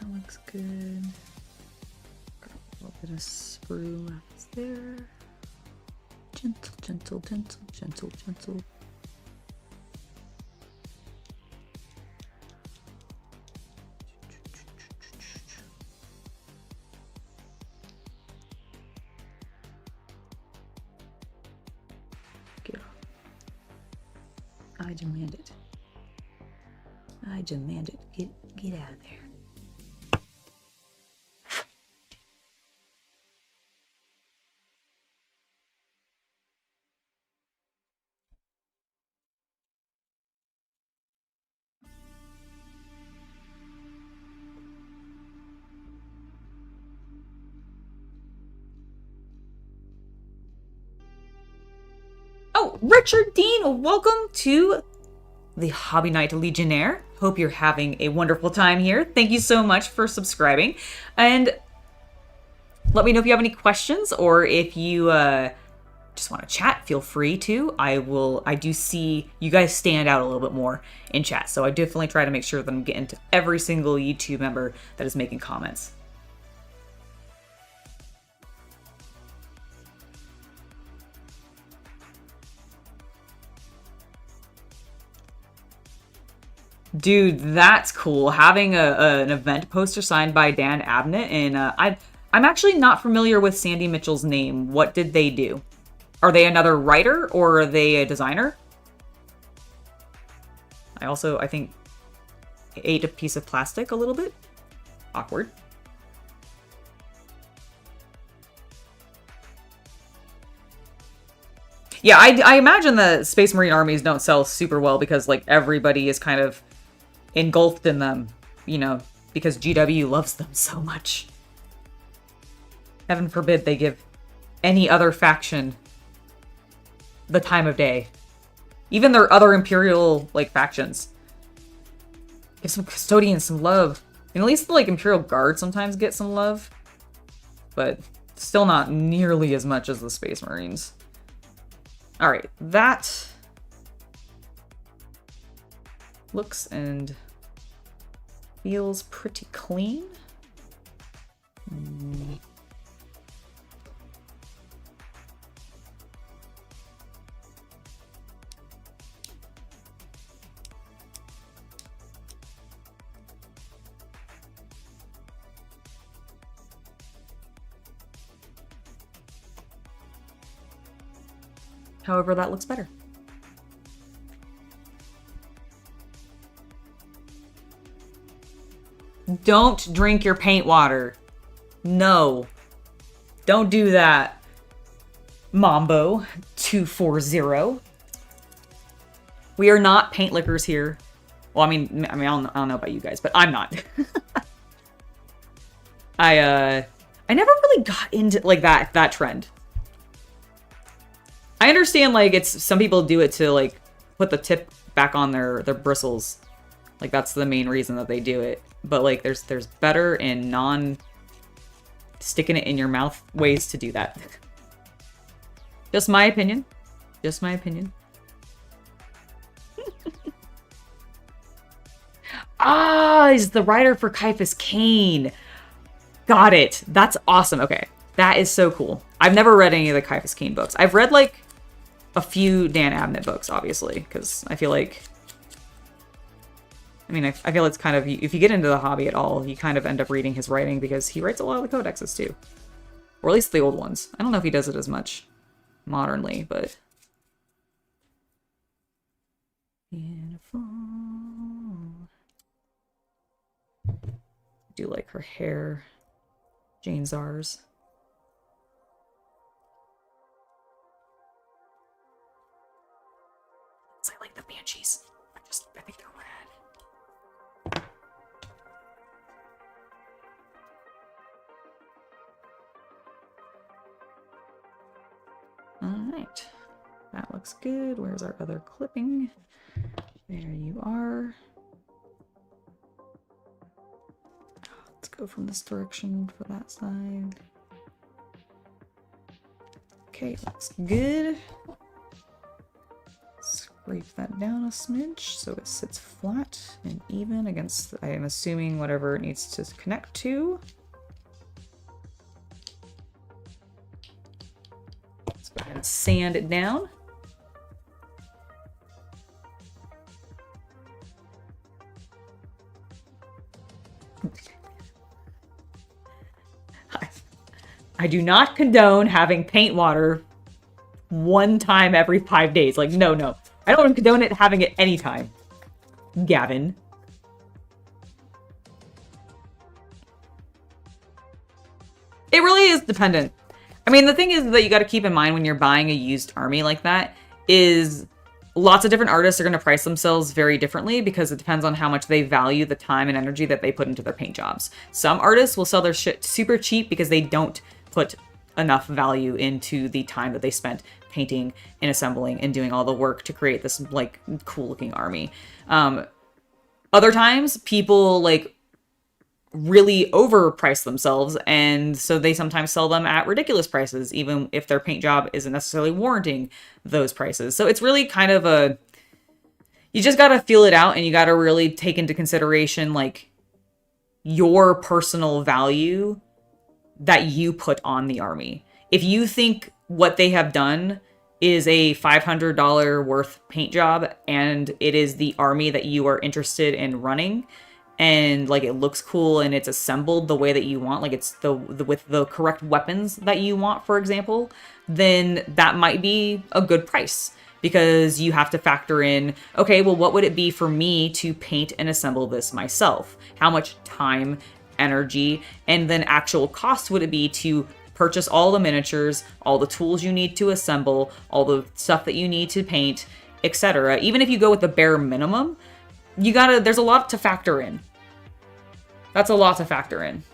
That looks good. Got a little bit of sprue left there. Gentle, gentle, gentle, gentle, gentle. Get off. I demand it. I demand it. Get out of there. Oh, Richard Dean, welcome to the Hobby Knight Legionnaire. Hope you're having a wonderful time here. Thank you so much for subscribing. And let me know if you have any questions or if you just want to chat, feel free to. I do see you guys stand out a little bit more in chat. So I definitely try to make sure that I'm getting to every single YouTube member that is making comments. Dude, that's cool. Having an event poster signed by Dan Abnett, and I'm actually not familiar with Sandy Mitchell's name. What did they do? Are they another writer or are they a designer? I think, ate a piece of plastic a little bit. Awkward. Yeah, I imagine the Space Marine armies don't sell super well because like everybody is kind of engulfed in them. you know, because GW loves them so much. Heaven forbid they give any other faction the time of day. Even their other Imperial, like, factions. Give some Custodians some love. And at least the, like, Imperial Guard sometimes get some love. But still not nearly as much as the Space Marines. Alright, that looks and feels pretty clean. However, that looks better. Don't drink your paint water. No. Don't do that. Mambo240. We are not paint lickers here. Well, I mean, I don't know about you guys, but I'm not. I never really got into like that trend. I understand, like, it's some people do it to, like, put the tip back on their bristles. Like, that's the main reason that they do it. But, like, there's better and non-sticking it in your mouth ways to do that. Just my opinion. Just my opinion. He's the writer for Caiaphas Cain. Got it. That's awesome. Okay. That is so cool. I've never read any of the Caiaphas Cain books. I've read, like, a few Dan Abnett books, obviously, because I feel like... I mean, I feel it's kind of... If you get into the hobby at all, you kind of end up reading his writing, because he writes a lot of the codexes, too. Or at least the old ones. I don't know if he does it as much modernly, but... Beautiful. I do like her hair. Jane Zars. I like the Banshees. I think they're rad. Alright. That looks good. Where's our other clipping? There you are. Let's go from this direction for that side. Okay, looks good. Scrape that down a smidge so it sits flat and even against, I am assuming, whatever it needs to connect to. Let's go ahead and sand it down. I do not condone having paint water one time every 5 days. Like, no. I don't condone it having it anytime. Gavin. It really is dependent. I mean, the thing is that you got to keep in mind when you're buying a used army like that is lots of different artists are going to price themselves very differently because it depends on how much they value the time and energy that they put into their paint jobs. Some artists will sell their shit super cheap because they don't put enough value into the time that they spent painting and assembling and doing all the work to create this, like, cool looking army. Other times people, like, really overprice themselves, and so they sometimes sell them at ridiculous prices, even if their paint job isn't necessarily warranting those prices. So it's really kind of a... You just gotta feel it out, and you gotta really take into consideration, like, your personal value that you put on the army. If you think what they have done is a $500 worth paint job and it is the army that you are interested in running, and like it looks cool and it's assembled the way that you want, like it's the with the correct weapons that you want, for example, then that might be a good price, because you have to factor in, okay, well, what would it be for me to paint and assemble this myself? How much time, energy, and then actual cost would it be to purchase all the miniatures, all the tools you need to assemble, all the stuff that you need to paint, etc. Even if you go with the bare minimum, there's a lot to factor in. That's a lot to factor in.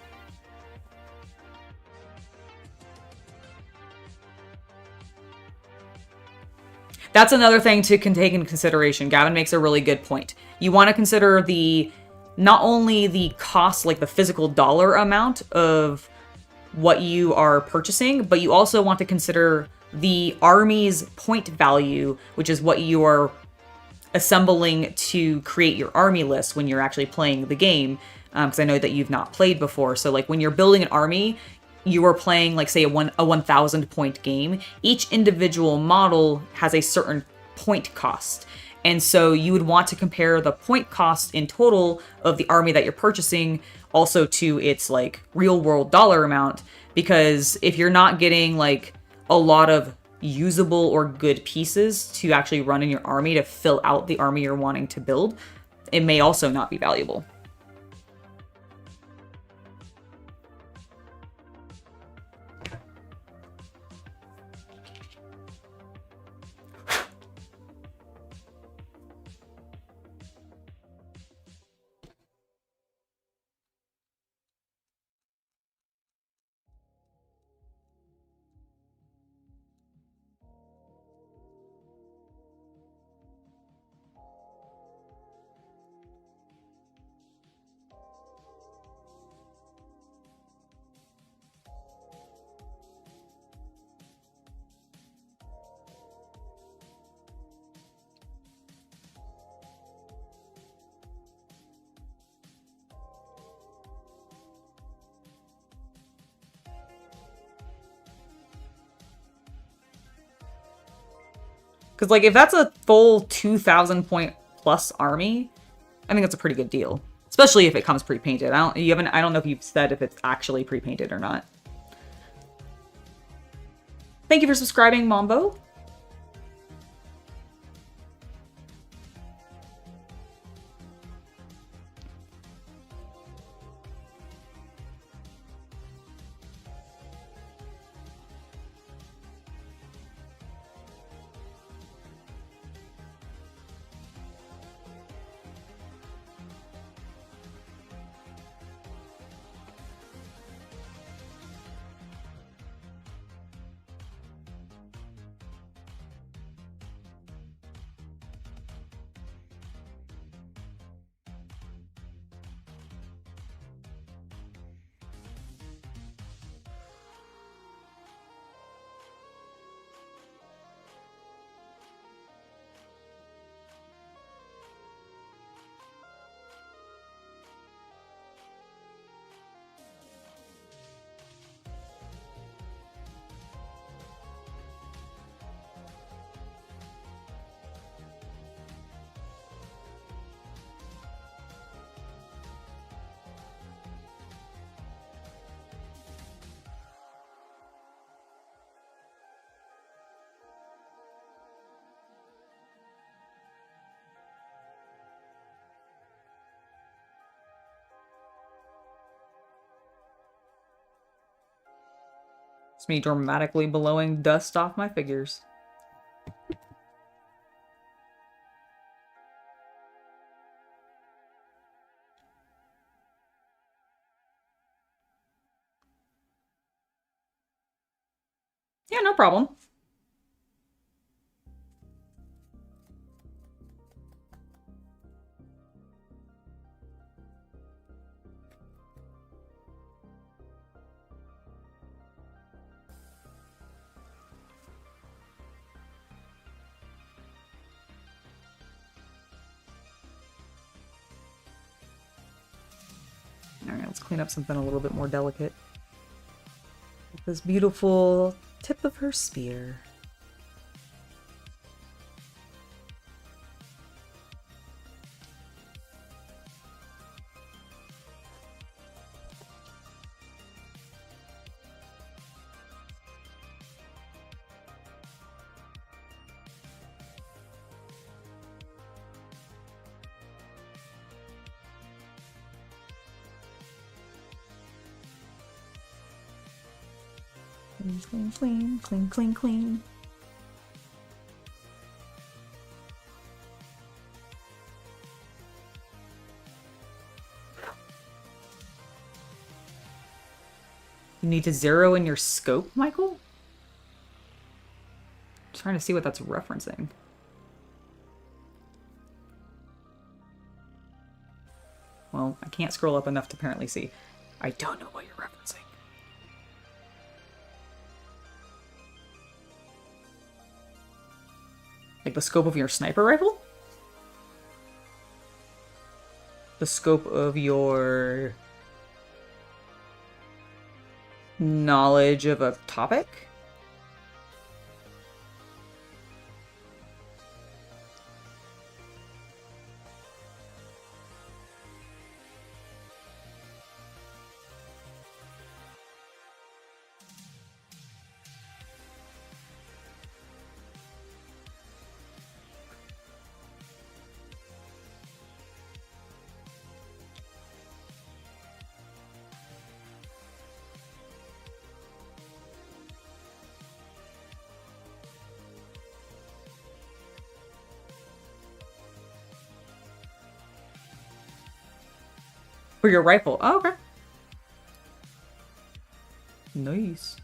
That's another thing to take into consideration. Gavin makes a really good point. You want to consider not only the cost, like the physical dollar amount of what you are purchasing, but you also want to consider the army's point value, which is what you are assembling to create your army list when you're actually playing the game. Because I know that you've not played before. So like when you're building an army, you are playing like say a 1,000 point game. Each individual model has a certain point cost. And so you would want to compare the point cost in total of the army that you're purchasing also to its like real world dollar amount, because if you're not getting like a lot of usable or good pieces to actually run in your army to fill out the army you're wanting to build, it may also not be valuable. Because, like, if that's a full 2,000 point plus army, I think that's a pretty good deal. Especially if it comes pre-painted. I don't know if you've said if it's actually pre-painted or not. Thank you for subscribing, Mombo. It's me dramatically blowing dust off my figures. Yeah, no problem. Alright, let's clean up something a little bit more delicate. With this beautiful tip of her spear. Clean, clean, clean, clean, clean. need to zero in your scope, Michael? I'm trying to see what that's referencing. Well, I can't scroll up enough to apparently see. I don't know what you're referencing. Like the scope of your sniper rifle? The scope of your knowledge of a topic? For your rifle. Oh, okay. Nice.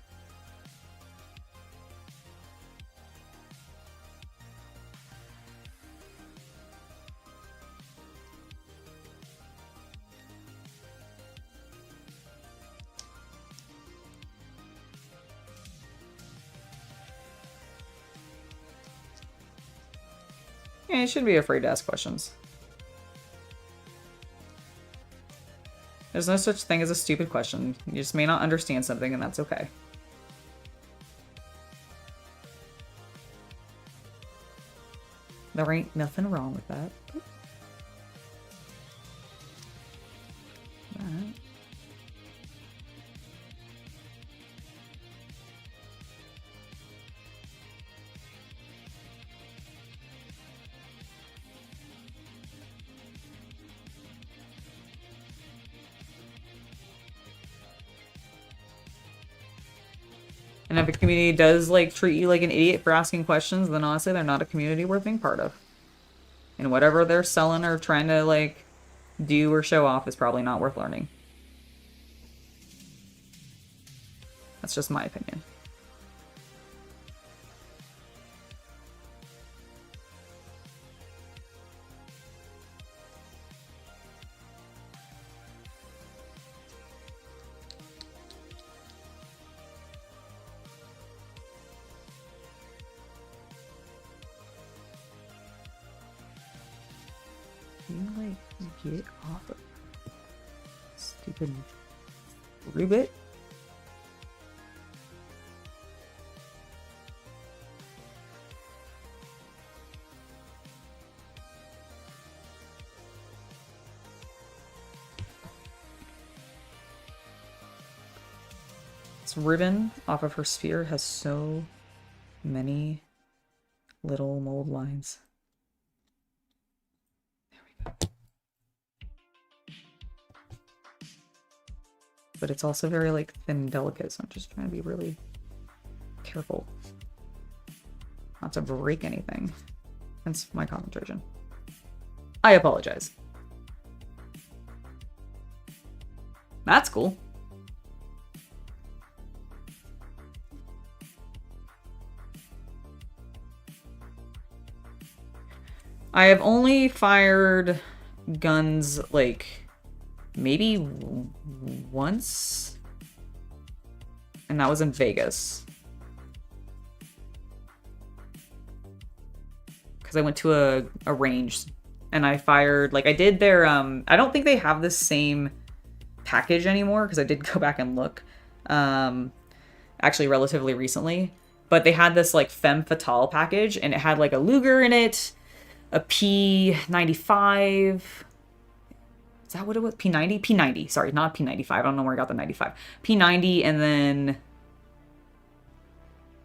Yeah, you shouldn't be afraid to ask questions. There's no such thing as a stupid question. You just may not understand something, and that's okay. There ain't nothing wrong with that. Alright. And if a community does, like, treat you like an idiot for asking questions, then honestly, they're not a community worth being part of. And whatever they're selling or trying to, like, do or show off is probably not worth learning. That's just my opinion. Get off of stupid Rubit. This ribbon off of her sphere has so many little mold lines. There we go. But it's also very, like, thin and delicate, so I'm just trying to be really careful not to break anything. Hence my concentration. I apologize. That's cool. I have only fired guns, like, maybe once, and that was in Vegas. Because I went to a range, and I fired, like, I did their, I don't think they have the same package anymore, because I did go back and look, actually relatively recently, but they had this, like, femme fatale package, and it had, like, a Luger in it, a P95, is that what it was? P90? P90. Sorry, not P95. I don't know where I got the 95. P90 and then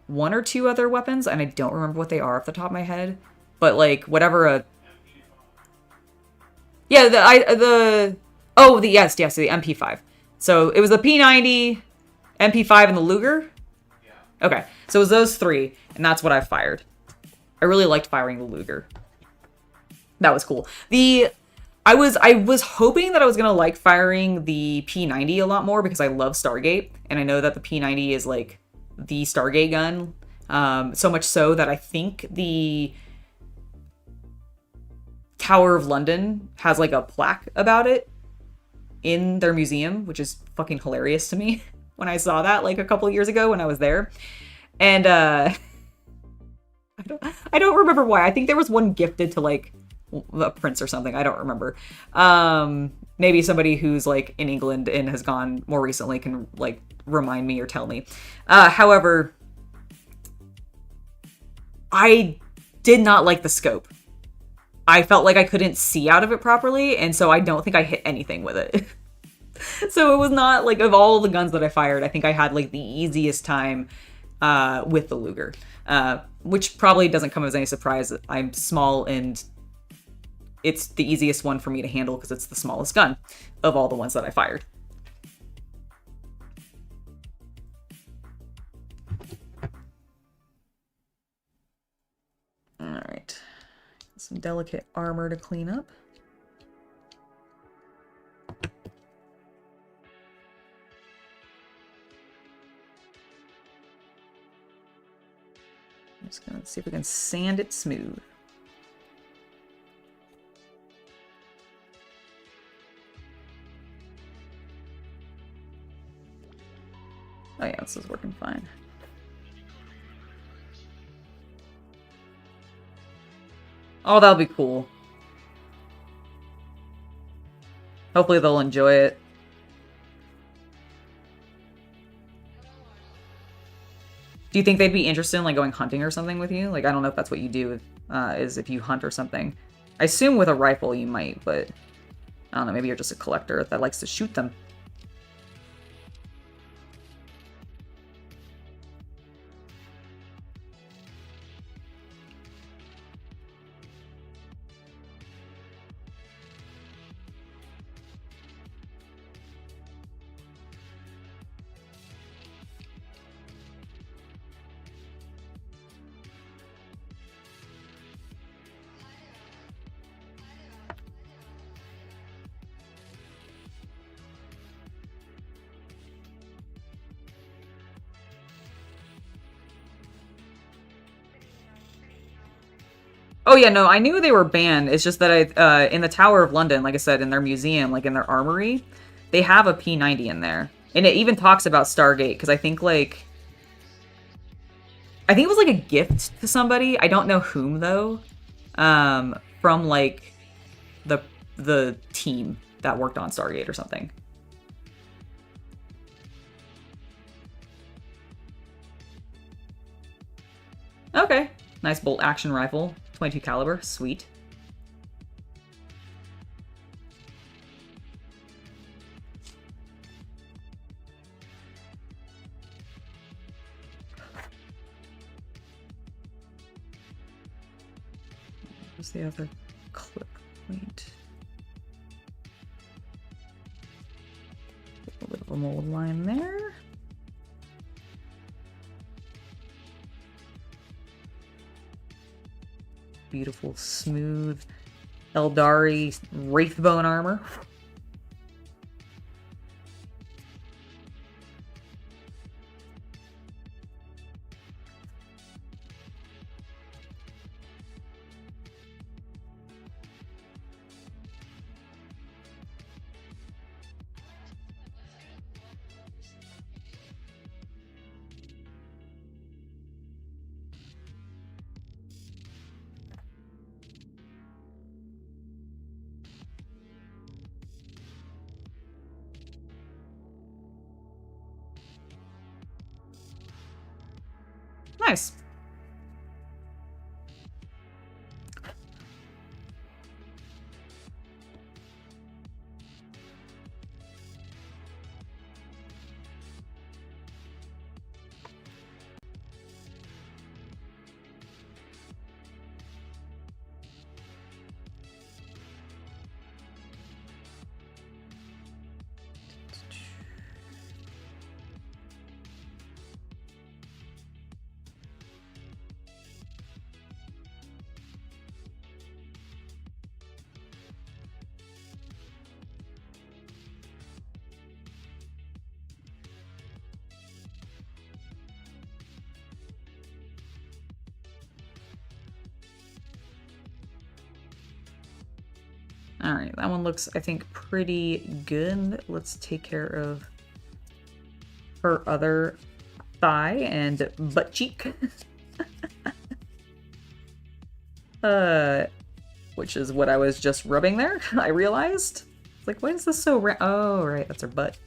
one or two other weapons, and I don't remember what they are off the top of my head. But, like, whatever a... Yeah, the MP5. So it was the P90, MP5, and the Luger? Yeah. Okay, so it was those three, and that's what I fired. I really liked firing the Luger. That was cool. The I was hoping that I was gonna like firing the P90 a lot more because I love Stargate, and I know that the P90 is like the Stargate gun. So much so that I think the Tower of London has like a plaque about it in their museum, which is fucking hilarious to me when I saw that like a couple years ago when I was there. And I don't remember why. I think there was one gifted to like a prince or something. I don't remember. Maybe somebody who's like in England and has gone more recently can like remind me or tell me. However, I did not like the scope. I felt like I couldn't see out of it properly, and so I don't think I hit anything with it. So it was not like, of all the guns that I fired, I think I had like the easiest time with the Luger, which probably doesn't come as any surprise. I'm small and it's the easiest one for me to handle because it's the smallest gun of all the ones that I fired. All right, some delicate armor to clean up. I'm just gonna see if we can sand it smooth. Oh yeah, this is working fine. Oh, that'll be cool. Hopefully they'll enjoy it. Do you think they'd be interested in like going hunting or something with you? Like, I don't know if that's what you do, is if you hunt or something. I assume with a rifle you might, but I don't know, maybe you're just a collector that likes to shoot them. Oh yeah, no, I knew they were banned. It's just that in the Tower of London, like I said, in their museum, like in their armory, they have a P90 in there. And it even talks about Stargate, because I think it was like a gift to somebody. I don't know whom though. From like the team that worked on Stargate or something. Okay. Nice bolt action rifle. 22 caliber. Sweet. What's the other clip point? A little bit of a mold line there. Beautiful, smooth Eldari Wraithbone armor. Nice. All right, that one looks, I think, pretty good. Let's take care of her other thigh and butt cheek. Which is what I was just rubbing there, I realized. It's like, why is this so oh, right, that's her butt.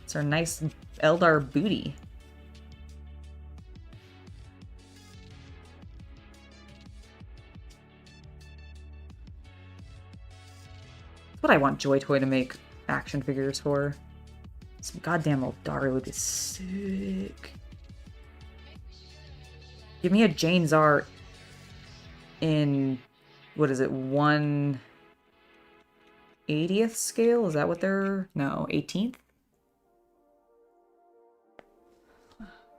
It's her nice Eldar booty. That's what I want Joy Toy to make action figures for. Some goddamn Eldari would be sick. Give me a Jane Czar in, what is it, 1/80th scale? Is that what they're... No, 18th?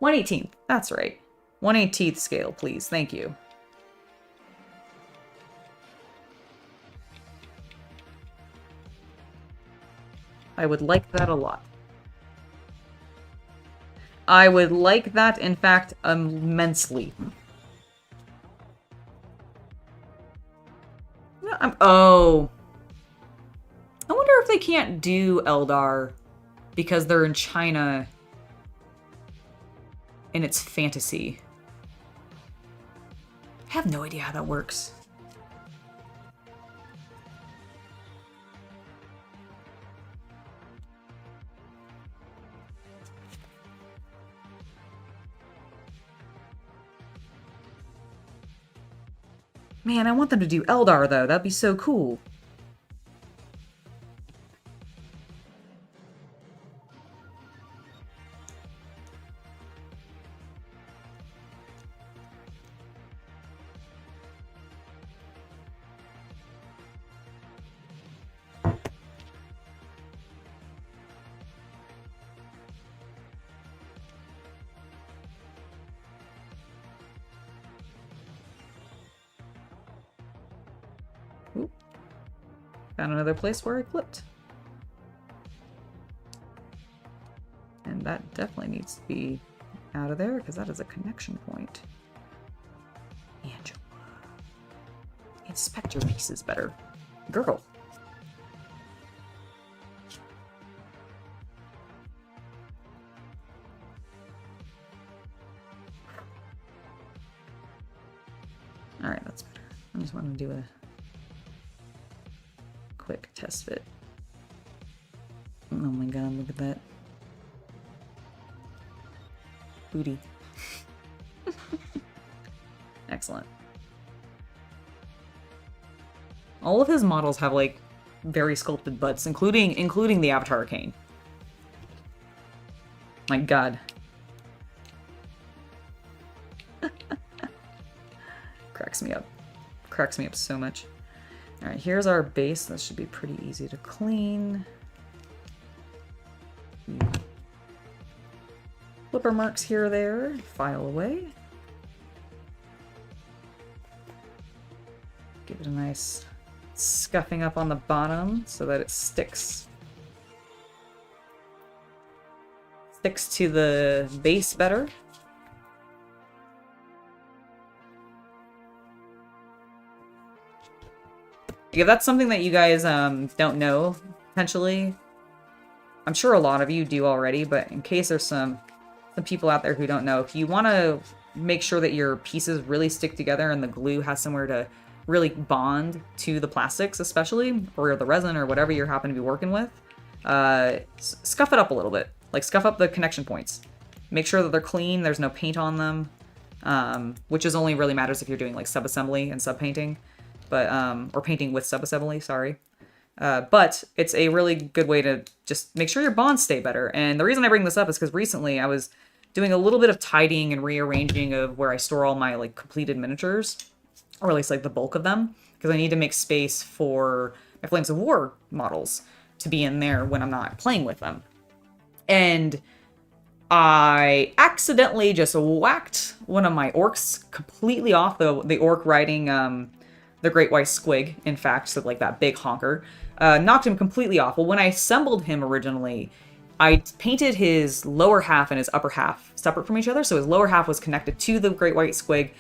1/18th, that's right. 1/18th scale, please. Thank you. I would like that a lot. I would like that, in fact, immensely. Oh. I wonder if they can't do Eldar because they're in China and it's fantasy. I have no idea how that works. Man, I want them to do Eldar, though. That'd be so cool. Found another place where I clipped. And that definitely needs to be out of there, because that is a connection point. Angela. Inspect your pieces better. Girl. Alright, that's better. I just want to do a quick test fit. Oh my god, look at that. Booty. Excellent. All of his models have like very sculpted butts, including the Avatar Arcane. My god. Cracks me up. Cracks me up so much. Alright, here's our base. That should be pretty easy to clean. Flipper marks here or there. File away. Give it a nice scuffing up on the bottom so that it sticks. Sticks to the base better. If that's something that you guys don't know, potentially, I'm sure a lot of you do already, but in case there's some people out there who don't know, if you want to make sure that your pieces really stick together and the glue has somewhere to really bond to the plastics especially, or the resin or whatever you happen to be working with, scuff it up a little bit. Like, scuff up the connection points. Make sure that they're clean, there's no paint on them, which is only really matters if you're doing like sub-assembly and sub-painting. But, or painting with sub-assembly, sorry. But it's a really good way to just make sure your bonds stay better. And the reason I bring this up is because recently I was doing a little bit of tidying and rearranging of where I store all my like completed miniatures, or at least like the bulk of them, because I need to make space for my Flames of War models to be in there when I'm not playing with them. And I accidentally just whacked one of my orcs completely off, the orc riding the Great White Squig, in fact, so like that big honker. Knocked him completely off. Well, when I assembled him originally, I painted his lower half and his upper half separate from each other, so his lower half was connected to the Great White Squig,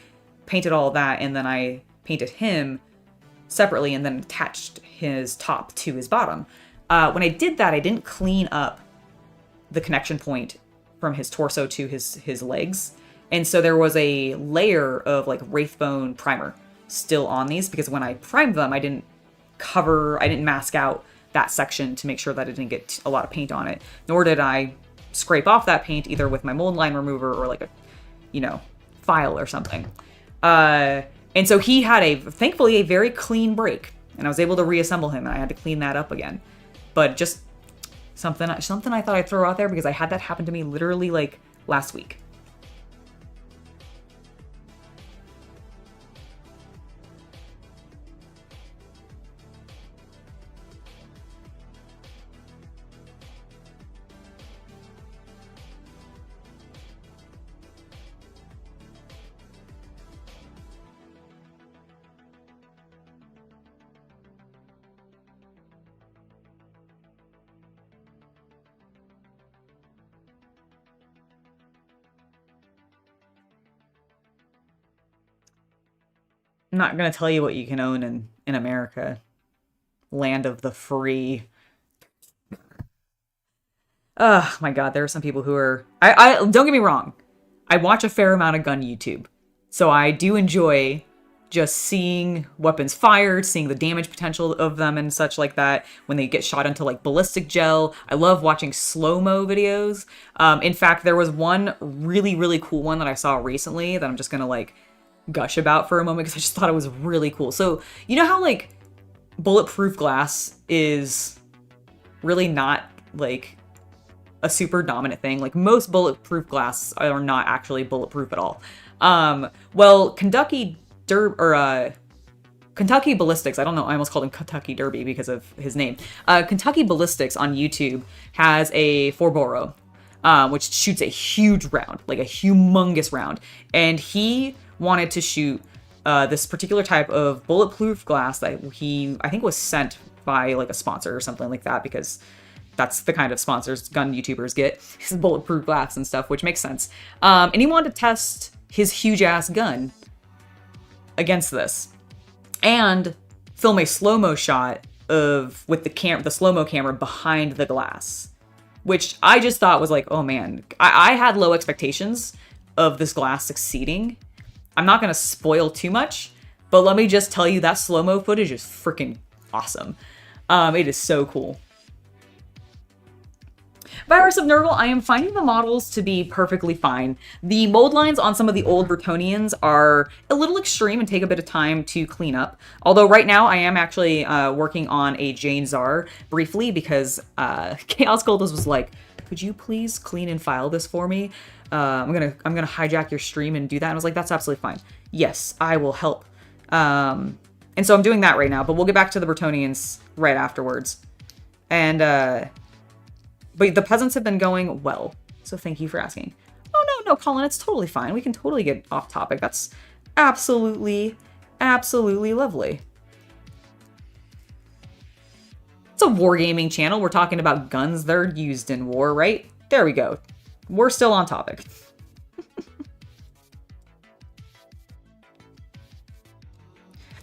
painted all that, and then I painted him separately and then attached his top to his bottom. When I did that, I didn't clean up the connection point from his torso to his legs. And so there was a layer of like Wraithbone primer still on these, because when I primed them, I didn't mask out that section to make sure that it didn't get a lot of paint on it. Nor did I scrape off that paint either with my mold line remover or like a, file or something. And so he had thankfully a very clean break, and I was able to reassemble him, and I had to clean that up again. But just something I thought I'd throw out there, because I had that happen to me literally like last week. I'm not going to tell you what you can own in America. Land of the free. Oh my god, there are some people who are... I don't get me wrong. I watch a fair amount of gun YouTube. So I do enjoy just seeing weapons fired, seeing the damage potential of them and such like that when they get shot into like ballistic gel. I love watching slow-mo videos. In fact, there was one really, really cool one that I saw recently that I'm just going to like gush about for a moment because I just thought it was really cool. So you know how like bulletproof glass is really not like a super dominant thing? Like most bulletproof glass are not actually bulletproof at all. Well, Kentucky Ballistics, I don't know, I almost called him Kentucky Derby because of his name. Kentucky Ballistics on YouTube has a 4-boro, which shoots a huge round, like a humongous round. And he wanted to shoot this particular type of bulletproof glass that I think was sent by like a sponsor or something like that, because that's the kind of sponsors gun YouTubers get, is bulletproof glass and stuff, which makes sense. And he wanted to test his huge ass gun against this and film a slow-mo shot with the slow-mo camera behind the glass, which I just thought was like, oh man, I had low expectations of this glass succeeding. I'm not going to spoil too much, but let me just tell you that slow-mo footage is freaking awesome. It is so cool. Virus of Nurgle, I am finding the models to be perfectly fine. The mold lines on some of the old Bretonnians are a little extreme and take a bit of time to clean up. Although right now I am actually working on a Jane Czar briefly, because Chaos Cultist was like, could you please clean and file this for me? I'm gonna hijack your stream and do that. And I was like, that's absolutely fine. Yes, I will help. And so I'm doing that right now, but we'll get back to the Bretonnians right afterwards. And but the peasants have been going well, so thank you for asking. Oh no, Colin, it's totally fine. We can totally get off topic. That's absolutely, absolutely lovely. It's a wargaming channel. We're talking about guns. They're used in war, right? There we go. We're still on topic.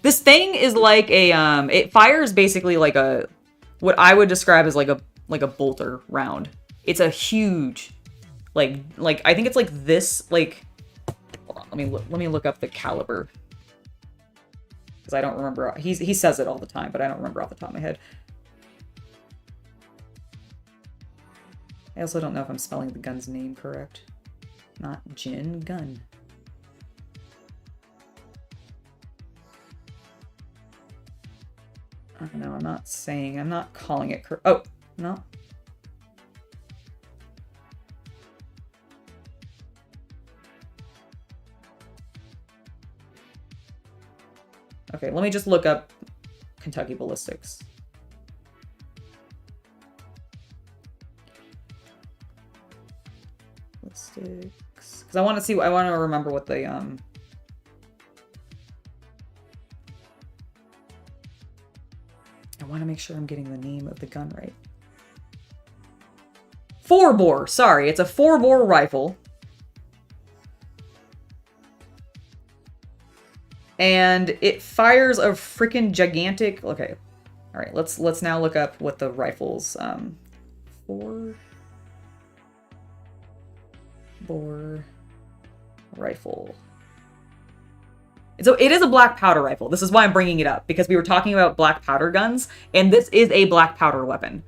This thing is like a, it fires basically like what I would describe as like a bolter round. It's a huge, like I think it's like this, like, hold on, let me look up the caliber, because I don't remember. He says it all the time, but I don't remember off the top of my head. I also don't know if I'm spelling the gun's name correct. Not Jin, gun. I don't know, I'm not calling it correct. Oh, no. Okay, let me just look up Kentucky Ballistics. Ballistics. Because I want to remember what the, I want to make sure I'm getting the name of the gun right. 4-bore, sorry, it's a 4-bore rifle. And it fires a freaking gigantic, okay, All right, let's now look up what the rifles 4-bore rifle. So it is a black powder rifle. This is why I'm bringing it up, because we were talking about black powder guns, and this is a black powder weapon.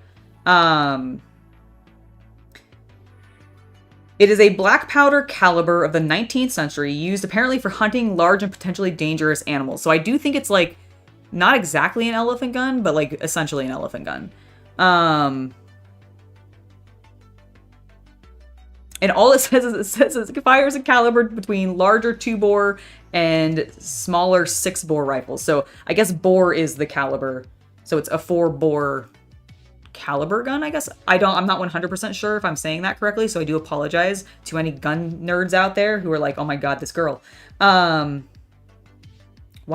It is a black powder caliber of the 19th century, used apparently for hunting large and potentially dangerous animals. So I do think it's like not exactly an elephant gun, but like essentially an elephant gun. And all it says it fires a caliber between larger 2-bore and smaller 6-bore rifles. So I guess bore is the caliber. So it's a 4-bore caliber gun, I guess. I'm not 100% sure if I'm saying that correctly, so I do apologize to any gun nerds out there who are like, oh my god, this girl. Why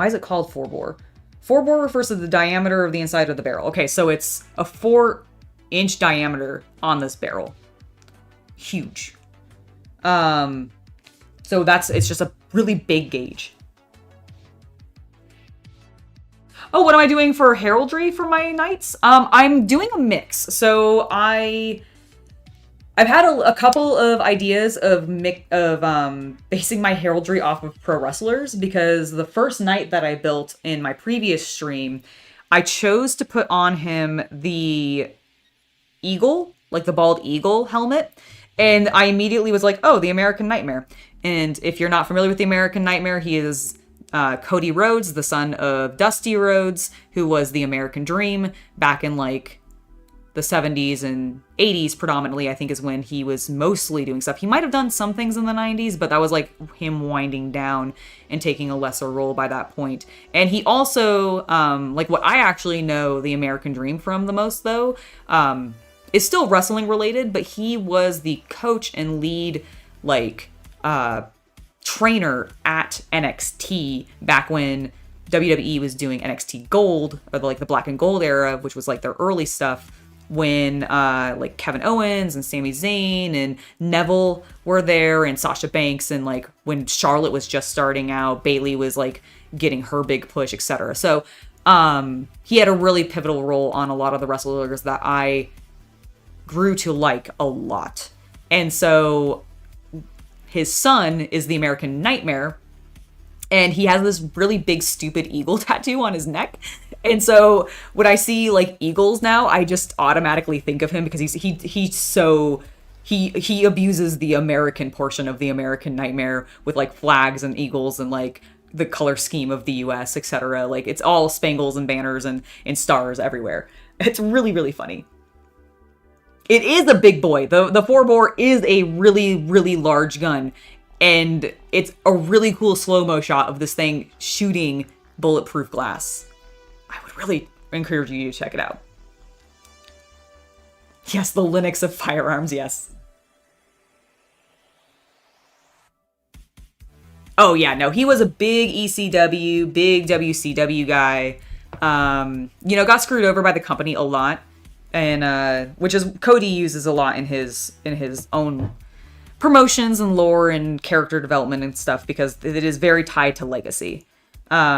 is it called 4-bore? 4-bore refers to the diameter of the inside of the barrel. Okay, so it's a 4-inch diameter on this barrel. Huge. So it's just a really big gauge. Oh, what am I doing for heraldry for my knights? I'm doing a mix. So I've had a couple of ideas of basing my heraldry off of pro wrestlers, because the first knight that I built in my previous stream, I chose to put on him the eagle, like the bald eagle helmet. And I immediately was like, oh, the American Nightmare. And if you're not familiar with the American Nightmare, he is Cody Rhodes, the son of Dusty Rhodes, who was the American Dream back in like the 70s and 80s predominantly, I think is when he was mostly doing stuff. He might have done some things in the 90s, but that was like him winding down and taking a lesser role by that point. And he also, like what I actually know the American Dream from the most though, is still wrestling related, but he was the coach and lead like trainer at NXT back when WWE was doing NXT Gold, or like the black and gold era, which was like their early stuff, when like Kevin Owens and Sami Zayn and Neville were there, and Sasha Banks, and like when Charlotte was just starting out, Bayley was like getting her big push, etc. So he had a really pivotal role on a lot of the wrestlers that I grew to like a lot. And so his son is the American Nightmare, and he has this really big stupid eagle tattoo on his neck. And so when I see like eagles now, I just automatically think of him, because he abuses the American portion of the American Nightmare with like flags and eagles and like the color scheme of the US, etc. Like it's all spangles and banners and stars everywhere. It's really, really funny. It is a big boy. The 4-bore is a really, really large gun. And it's a really cool slow-mo shot of this thing shooting bulletproof glass. I would really encourage you to check it out. Yes, the Linux of firearms, yes. Oh yeah, no, he was a big ECW, big WCW guy. Got screwed over by the company a lot. And which is Cody uses a lot in his own promotions and lore and character development and stuff, because it is very tied to legacy,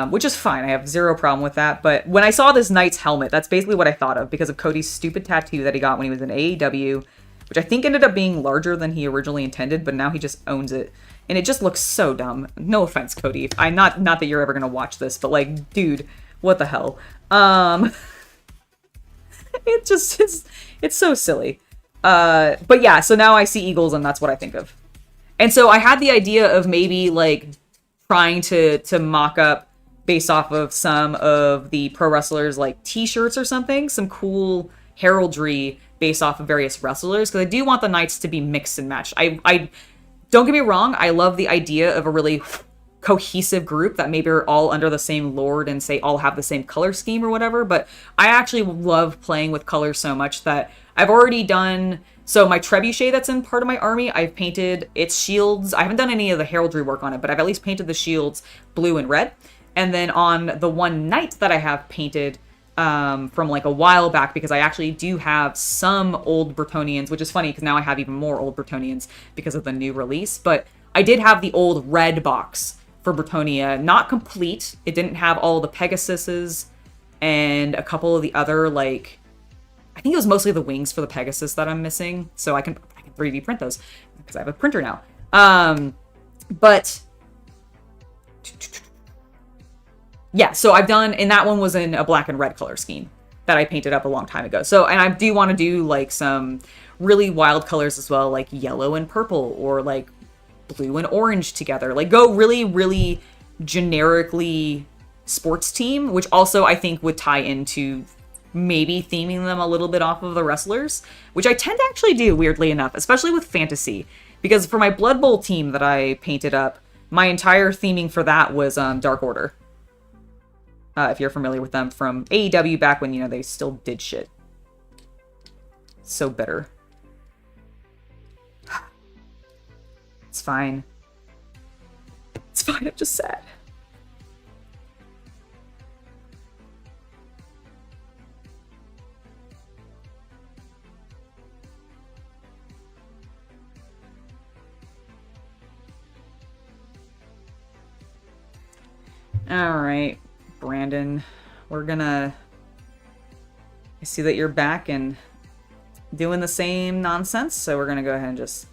which is fine. I have zero problem with that. But when I saw this knight's helmet, that's basically what I thought of, because of Cody's stupid tattoo that he got when he was in AEW, which I think ended up being larger than he originally intended, but now he just owns it, and it just looks so dumb. No offense, Cody. Not that you're ever gonna watch this, but like, dude, what the hell? It's so silly. But yeah, so now I see eagles and that's what I think of. And so I had the idea of maybe like trying to mock up based off of some of the pro wrestlers like t-shirts or something, some cool heraldry based off of various wrestlers, because I do want the knights to be mixed and matched. I don't get me wrong, I love the idea of a really cohesive group that maybe are all under the same lord and say all have the same color scheme or whatever, but I actually love playing with colors so much that I've already done. So my trebuchet that's in part of my army, I've painted its shields. I haven't done any of the heraldry work on it, but I've at least painted the shields blue and red. And then on the one knight that I have painted from like a while back, because I actually do have some old Bretonnians, which is funny because now I have even more old Bretonnians because of the new release, but I did have the old red box for Bretonnia, not complete. It didn't have all the Pegasuses and a couple of the other, like, I think it was mostly the wings for the Pegasus that I'm missing. So I can 3D print those because I have a printer now. But yeah, so I've done, and that one was in a black and red color scheme that I painted up a long time ago. So, and I do want to do like some really wild colors as well, like yellow and purple, or like blue and orange together. Like go really, really generically sports team, which also I think would tie into maybe theming them a little bit off of the wrestlers, which I tend to actually do, weirdly enough, especially with fantasy. Because for my Blood Bowl team that I painted up, my entire theming for that was Dark Order. If you're familiar with them from AEW back when, you know, they still did shit. So bitter. It's fine. It's fine, I'm just sad. All right, Brandon, we're gonna, I see that you're back and doing the same nonsense, so we're gonna go ahead and just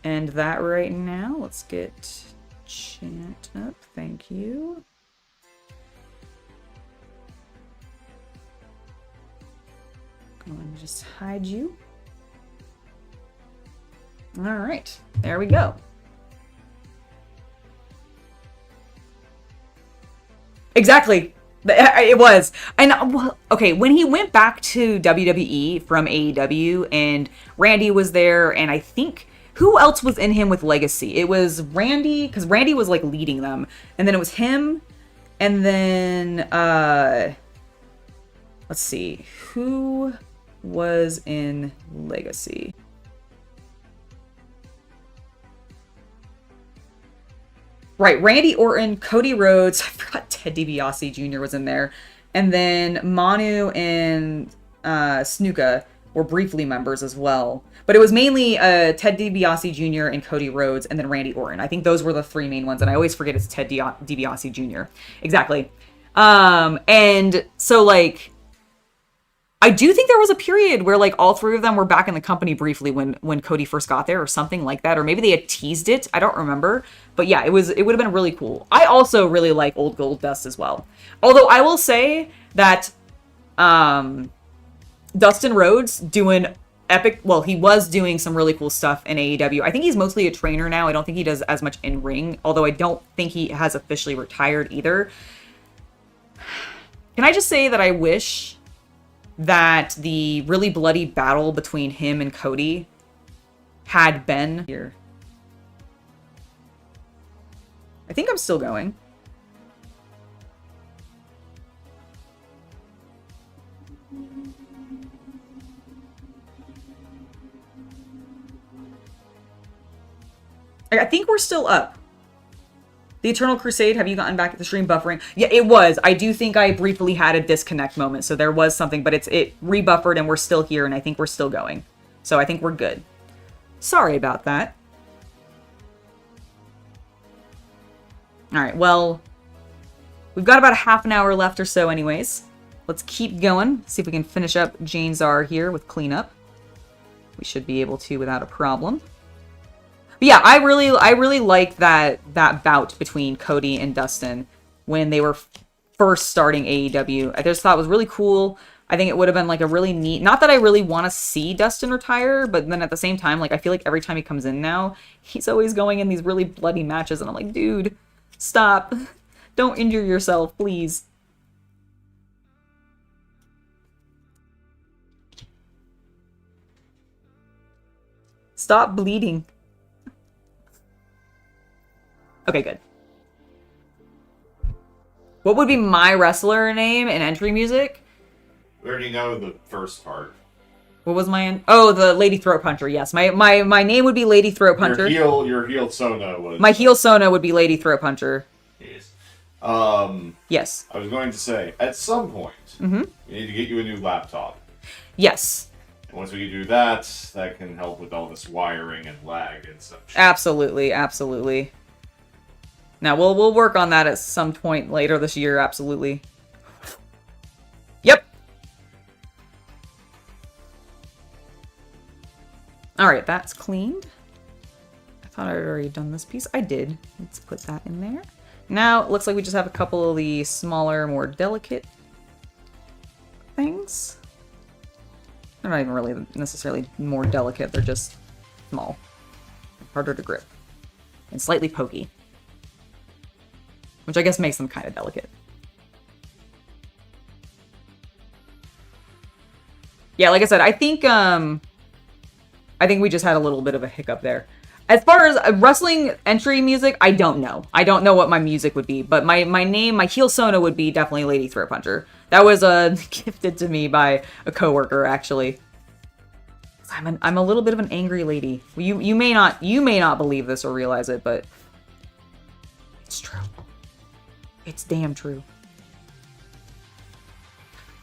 end that right now. Let's get chant up, thank you. Go and just hide you. All right, there we go. Exactly. It was. And, well, okay, when he went back to WWE from AEW and Randy was there, and I think, who else was in him with Legacy? It was Randy, because Randy was, like, leading them. And then it was him, and then, let's see, who was in Legacy? Right, Randy Orton, Cody Rhodes, I forgot Ted DiBiase Jr. was in there, and then Manu and Snuka were briefly members as well. But it was mainly Ted DiBiase Jr. and Cody Rhodes, and then Randy Orton. I think those were the three main ones, and I always forget it's Ted DiBiase Jr. Exactly. And so, like, I do think there was a period where, like, all three of them were back in the company briefly when Cody first got there or something like that. Or maybe they had teased it. I don't remember. But yeah, it would have been really cool. I also really like Old Gold Dust as well. Although I will say that Dustin Rhodes doing epic... Well, he was doing some really cool stuff in AEW. I think he's mostly a trainer now. I don't think he does as much in-ring. Although I don't think he has officially retired either. Can I just say that I wish that the really bloody battle between him and Cody had been here. I think I'm still going. I think we're still up. The Eternal Crusade, have you gotten back at the stream buffering? Yeah, it was. I do think I briefly had a disconnect moment, so there was something, but it rebuffered and we're still here, and I think we're still going. So I think we're good. Sorry about that. Alright, well, we've got about a half an hour left or so anyways. Let's keep going. See if we can finish up Jane Czar here with cleanup. We should be able to without a problem. But yeah, I really liked that bout between Cody and Dustin when they were first starting AEW. I just thought it was really cool. I think it would have been like a really neat... Not that I really want to see Dustin retire, but then at the same time, like, I feel like every time he comes in now, he's always going in these really bloody matches, and I'm like, dude, stop. Don't injure yourself, please. Stop bleeding. Okay, good. What would be my wrestler name and entry music?
We already know the first part.
What was my... Oh, the Lady Throat Puncher, yes. My name would be Lady Throat Puncher.
Your heel Sona was...
My heel Sona would be Lady Throat Puncher.
Yes.
Yes.
I was going to say, at some point, we need to get you a new laptop.
Yes.
And once we do that, that can help with all this wiring and lag and such.
Absolutely, absolutely. Now, we'll work on that at some point later this year, absolutely. Yep. Alright, that's cleaned. I thought I'd already done this piece. I did. Let's put that in there. Now, it looks like we just have a couple of the smaller, more delicate things. They're not even really necessarily more delicate, they're just small. Harder to grip. And slightly pokey. Which I guess makes them kind of delicate. Yeah, like I said, I think we just had a little bit of a hiccup there. As far as wrestling entry music, I don't know. I don't know what my music would be, but my name, my heel sona would be definitely Lady Throat Puncher. That was gifted to me by a coworker, actually. I'm a little bit of an angry lady. You may not believe this or realize it, but it's true. It's damn true.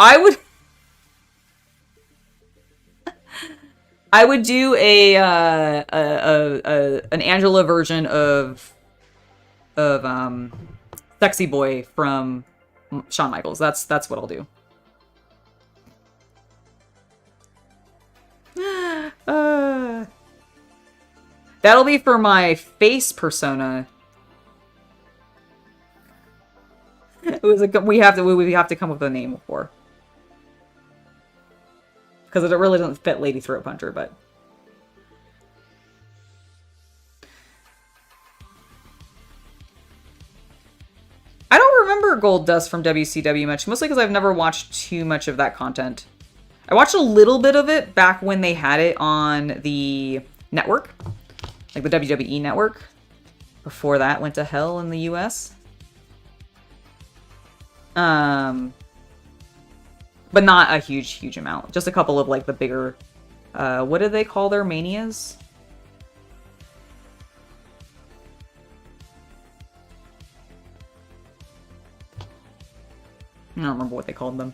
I would do an Angela version of Sexy Boy from Shawn Michaels. That's what I'll do. That'll be for my face persona. We have to come up with a name for. Because it really doesn't fit Lady Throat Puncher, but... I don't remember Gold Dust from WCW much, mostly because I've never watched too much of that content. I watched a little bit of it back when they had it on the network. Like the WWE network. Before that went to hell in the US. But not a huge amount. Just a couple of, like, the bigger... what do they call their manias? I don't remember what they called them.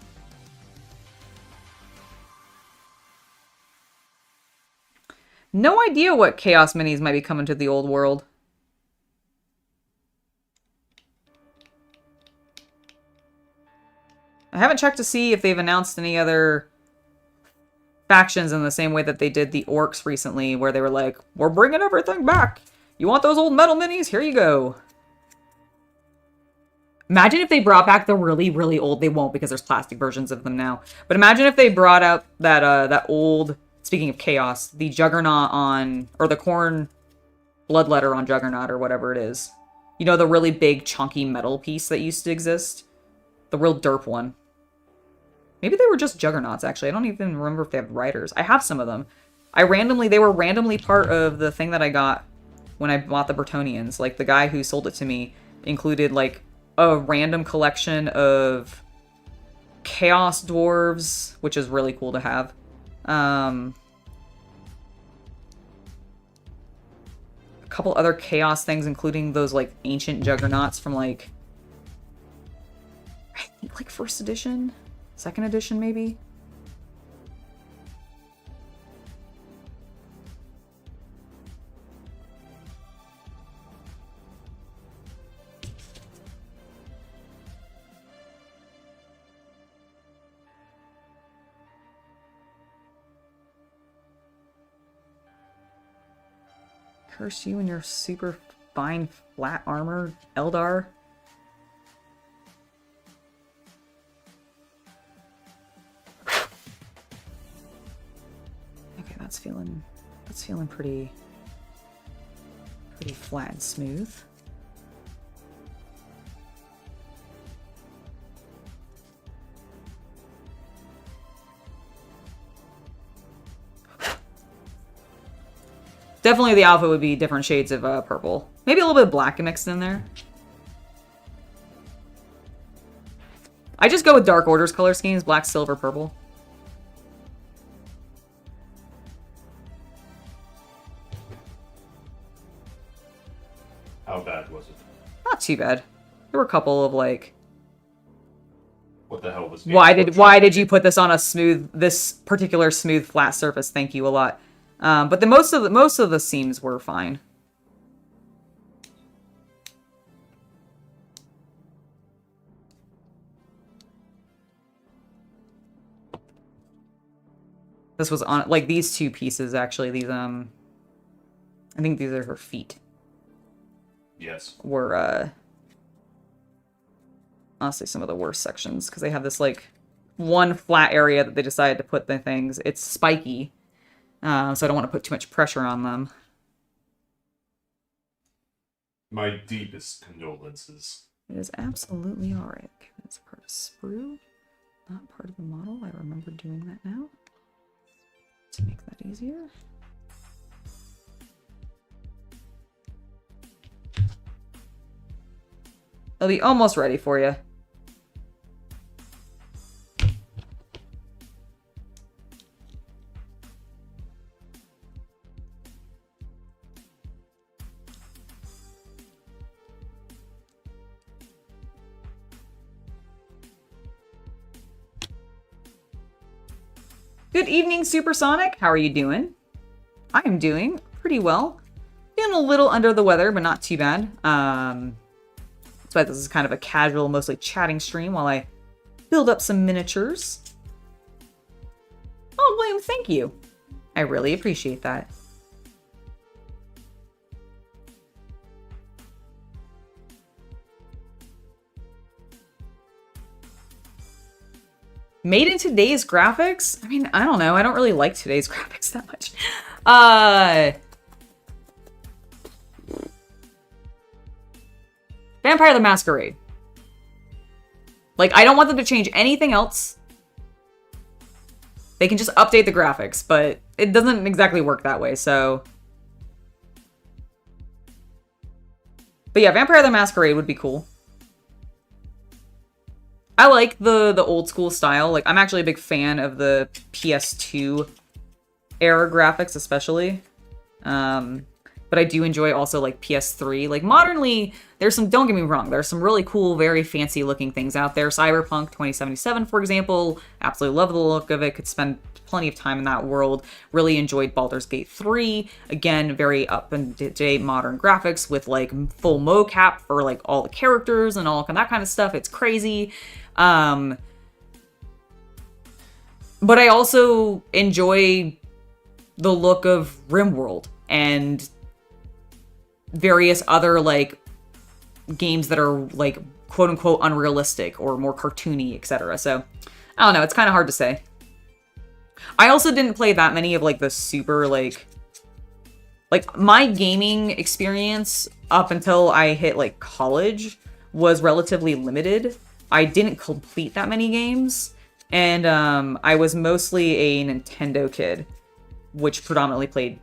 No idea what Chaos Minis might be coming to the old world. I haven't checked to see if they've announced any other factions in the same way that they did the Orcs recently, where they were like, we're bringing everything back. You want those old metal minis? Here you go. Imagine if they brought back the really old... They won't because there's plastic versions of them now. But imagine if they brought out that old... Speaking of Chaos, the Juggernaut on... Or the Khorne Bloodletter on Juggernaut or whatever it is. You know, the really big chunky metal piece that used to exist? The real derp one. Maybe they were just Juggernauts, actually. I don't even remember if they have riders. I have some of them. They were randomly part of the thing that I got when I bought the Bretonnians. Like, the guy who sold it to me included, like, a random collection of Chaos Dwarves, which is really cool to have. A couple other Chaos things, including those, like, ancient Juggernauts from, like... I think, like, 1st edition? 2nd edition, maybe? Curse you and your super fine flat armor, Eldar. Okay, that's feeling pretty flat and smooth. Definitely the outfit would be different shades of purple. Maybe a little bit of black mixed in there. I just go with Dark Order's color schemes, black, silver, purple.
How bad was it?
Not too bad. There were a couple of, like...
What the hell was...
Why did you put this on this particular smooth flat surface? Thank you a lot. But most of the seams were fine. This was on, like, these two pieces, actually. These, I think these are her feet.
Yes.
Were, honestly some of the worst sections, because they have this, like, one flat area that they decided to put the things. It's spiky, so I don't want to put too much pressure on them.
My deepest condolences.
It is absolutely alright. It's part of sprue, not part of the model. I remember doing that now. To make that easier. I'll be almost ready for you. Good evening, Supersonic. How are you doing? I am doing pretty well. Feeling a little under the weather, but not too bad. That's why this is kind of a casual, mostly chatting stream while I build up some miniatures. Oh, William, thank you. I really appreciate that. Made in today's graphics? I mean, I don't know. I don't really like today's graphics that much. Vampire the Masquerade. Like, I don't want them to change anything else. They can just update the graphics, but it doesn't exactly work that way, so... But yeah, Vampire the Masquerade would be cool. I like the old school style. Like, I'm actually a big fan of the PS2 era graphics, especially. But I do enjoy also, like, PS3. Like, modernly, there's some, don't get me wrong, there's some really cool, very fancy looking things out there. Cyberpunk 2077, for example. Absolutely love the look of it. Could spend plenty of time in that world. Really enjoyed Baldur's Gate 3. Again, very up-and-to-date modern graphics with, like, full mocap for, like, all the characters and all that kind of stuff. It's crazy. But I also enjoy the look of RimWorld and various other, like, games that are, like, quote-unquote unrealistic or more cartoony, etc. So, I don't know, it's kind of hard to say. I also didn't play that many of, like, the super, like, my gaming experience up until I hit, like, college was relatively limited. I didn't complete that many games, and I was mostly a Nintendo kid, which predominantly played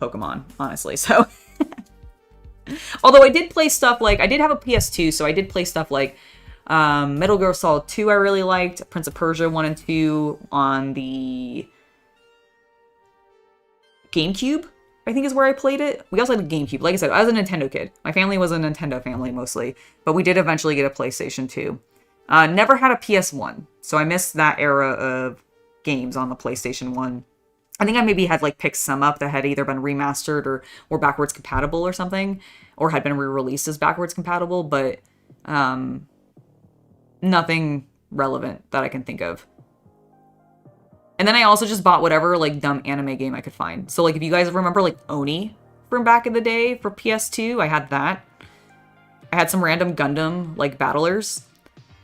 Pokemon, honestly, so... Although I did play stuff like... I did have a PS2, so I did play stuff like Metal Gear Solid 2 I really liked, Prince of Persia 1 and 2 on the GameCube, I think is where I played it. We also had a GameCube. Like I said, I was a Nintendo kid. My family was a Nintendo family mostly, but we did eventually get a PlayStation 2. Never had a PS1, so I missed that era of games on the PlayStation 1. I think I maybe had, like, picked some up that had either been remastered or were backwards compatible or something, or had been re-released as backwards compatible, but nothing relevant that I can think of. And then I also just bought whatever, like, dumb anime game I could find. So, like, if you guys remember, like, Oni from back in the day for PS2, I had that. I had some random Gundam, like, battlers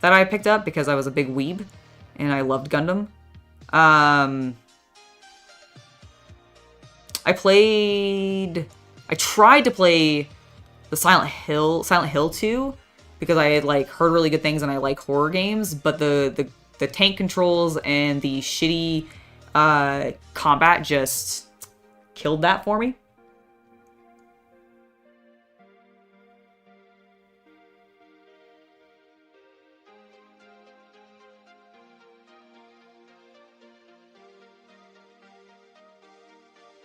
that I picked up because I was a big weeb and I loved Gundam. I tried to play the Silent Hill 2 because I had, like, heard really good things and I like horror games, but the tank controls and the shitty combat just killed that for me.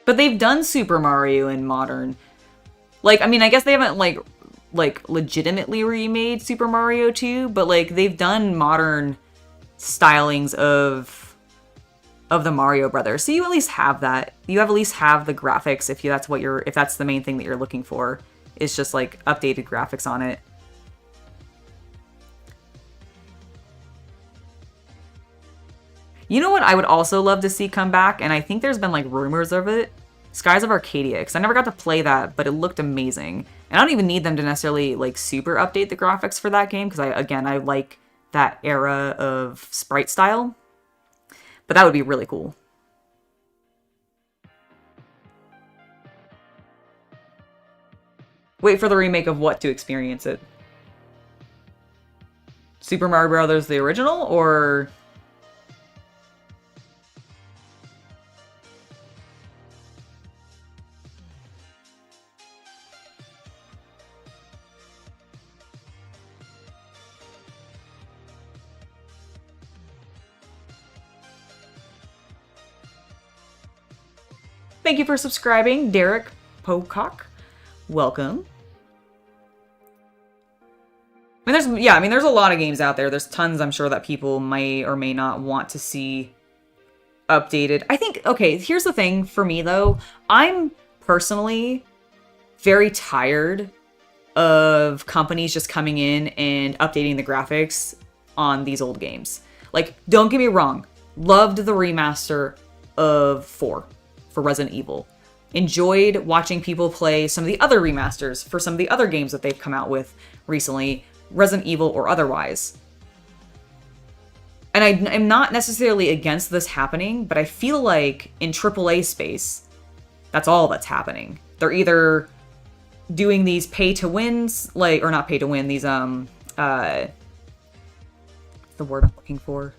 But they've done Super Mario in modern. Like, I mean, I guess they haven't, like legitimately remade Super Mario 2, but, like, they've done modern stylings of the Mario Brothers. So you at least have that. You at least have the graphics if that's the main thing that you're looking for. It's just, like, updated graphics on it. You know what I would also love to see come back, and I think there's been like rumors of it? Skies of Arcadia, because I never got to play that, but it looked amazing. And I don't even need them to necessarily like super update the graphics for that game, because I like that era of sprite style. But that would be really cool. Wait for the remake of what to experience it? Super Mario Brothers the original, or... Thank you for subscribing, Derek Pocock. Welcome. There's a lot of games out there. There's tons, I'm sure, that people may or may not want to see updated. I think, okay, here's the thing for me, though. I'm personally very tired of companies just coming in and updating the graphics on these old games. Like, don't get me wrong. Loved the remaster of 4 for Resident Evil. Enjoyed watching people play some of the other remasters for some of the other games that they've come out with recently, Resident Evil or otherwise. And I'm not necessarily against this happening, but I feel like in AAA space, that's all that's happening. They're either doing these pay-to-wins, or not pay-to-win, these, the word I'm looking for.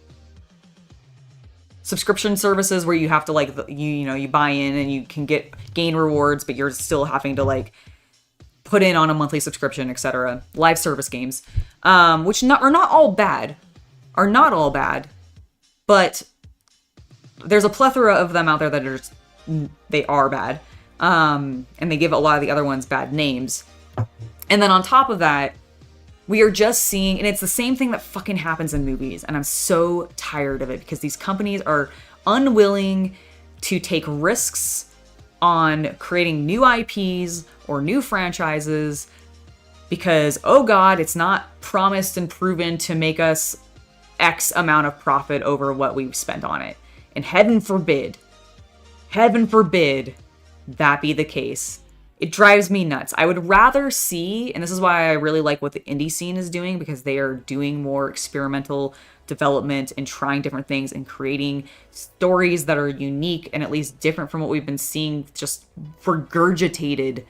Subscription services where you have to, like, you buy in and you can gain rewards, but you're still having to, like, put in on a monthly subscription, etc. Live service games, which are not all bad, but there's a plethora of them out there that are bad, and they give a lot of the other ones bad names. And then on top of that, we are just seeing, and it's the same thing that fucking happens in movies, and I'm so tired of it because these companies are unwilling to take risks on creating new IPs or new franchises because, oh god, it's not promised and proven to make us X amount of profit over what we've spent on it. And heaven forbid that be the case. It drives me nuts. I would rather see, and this is why I really like what the indie scene is doing, because they are doing more experimental development and trying different things and creating stories that are unique and at least different from what we've been seeing just regurgitated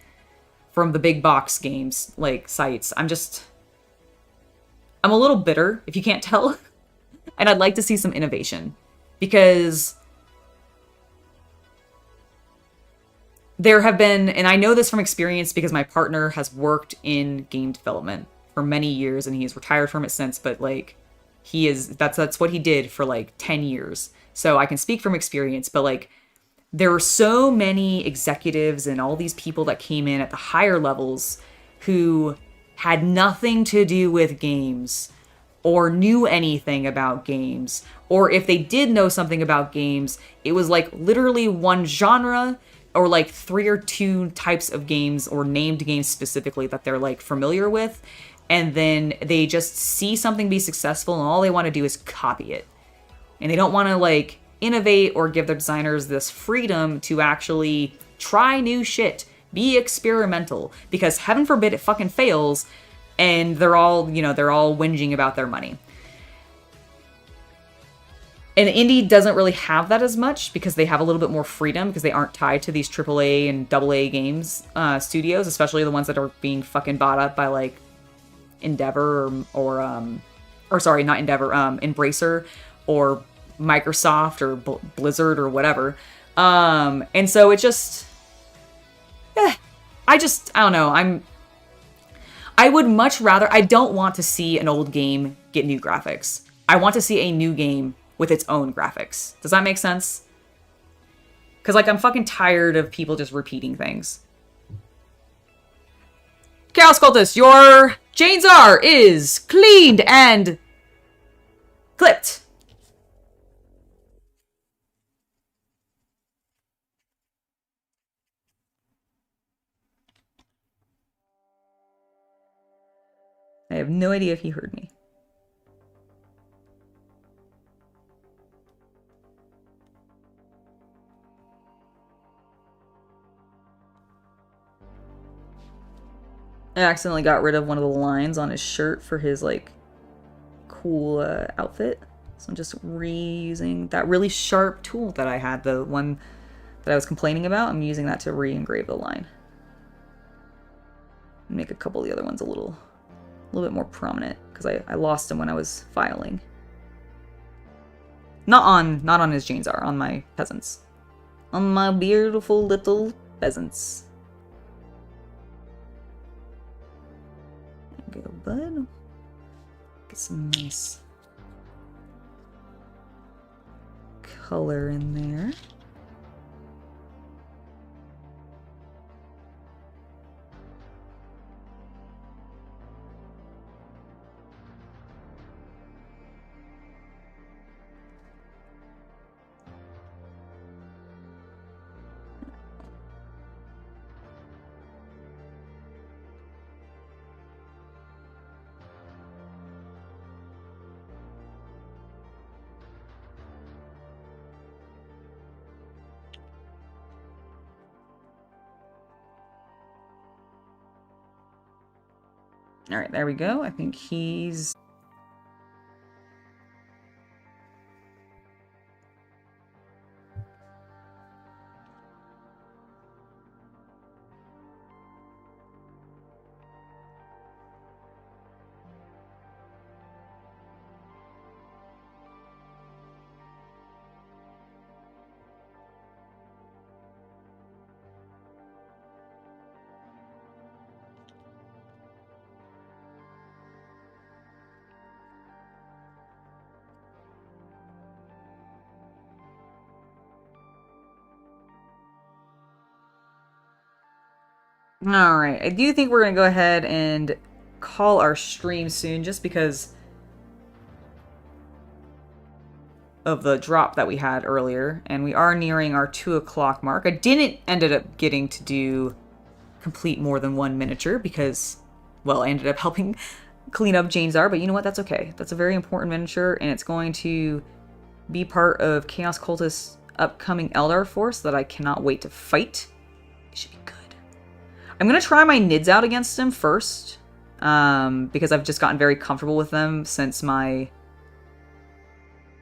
from the big box games, like, sites. I'm a little bitter, if you can't tell. And I'd like to see some innovation, because there have been, and I know this from experience because my partner has worked in game development for many years and he's retired from it since, but like that's what he did for like 10 years. So I can speak from experience, but like there were so many executives and all these people that came in at the higher levels who had nothing to do with games or knew anything about games, or if they did know something about games, it was like literally one genre or like 3 or 2 types of games or named games specifically that they're like familiar with. And then they just see something be successful and all they want to do is copy it. And they don't want to like innovate or give their designers this freedom to actually try new shit, be experimental, because heaven forbid it fucking fails and they're all whinging about their money. And indie doesn't really have that as much because they have a little bit more freedom because they aren't tied to these AAA and AA games studios, especially the ones that are being fucking bought up by like Endeavor or sorry, not Endeavor, Embracer or Microsoft or Blizzard or whatever. And so it just, I don't know. I would much rather, I don't want to see an old game get new graphics. I want to see a new game with its own graphics. Does that make sense? Because, like, I'm fucking tired of people just repeating things. Chaos Cultist, your Chainsaw is cleaned and clipped. I have no idea if he heard me. I accidentally got rid of one of the lines on his shirt for his, like, cool outfit. So I'm just reusing that really sharp tool that I had, the one that I was complaining about. I'm using that to re-engrave the line. Make a couple of the other ones a little bit more prominent, because I lost them when I was filing. Not on his Jane'sar, on my peasants. On my beautiful little peasants. There you go, bud. Get some nice color in there. All right, there we go. I think he's... All right, I do think we're going to go ahead and call our stream soon, just because of the drop that we had earlier, and we are nearing our 2 o'clock mark. I didn't ended up getting to complete more than one miniature because, well, I ended up helping clean up Jane'sar, but you know what? That's okay. That's a very important miniature, and it's going to be part of Chaos Cultist's upcoming Eldar force that I cannot wait to fight. It should be good. I'm going to try my Nids out against him first, because I've just gotten very comfortable with them since my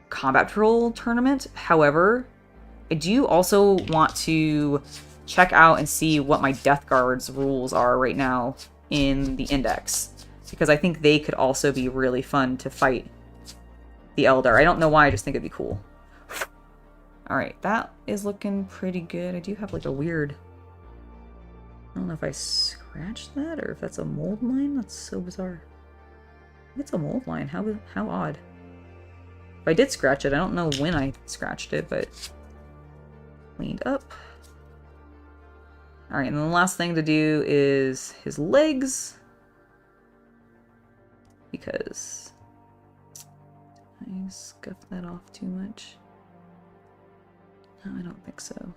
Combat Patrol tournament. However, I do also want to check out and see what my Death Guard's rules are right now in the Index, because I think they could also be really fun to fight the Eldar. I don't know why, I just think it'd be cool. Alright, that is looking pretty good. I do have like a weird... I don't know if I scratched that or if that's a mold line. That's so bizarre. It's a mold line. How odd. If I did scratch it, I don't know when I scratched it, but cleaned up. Alright, and the last thing to do is his legs. Because I scuffed that off too much. No, I don't think so.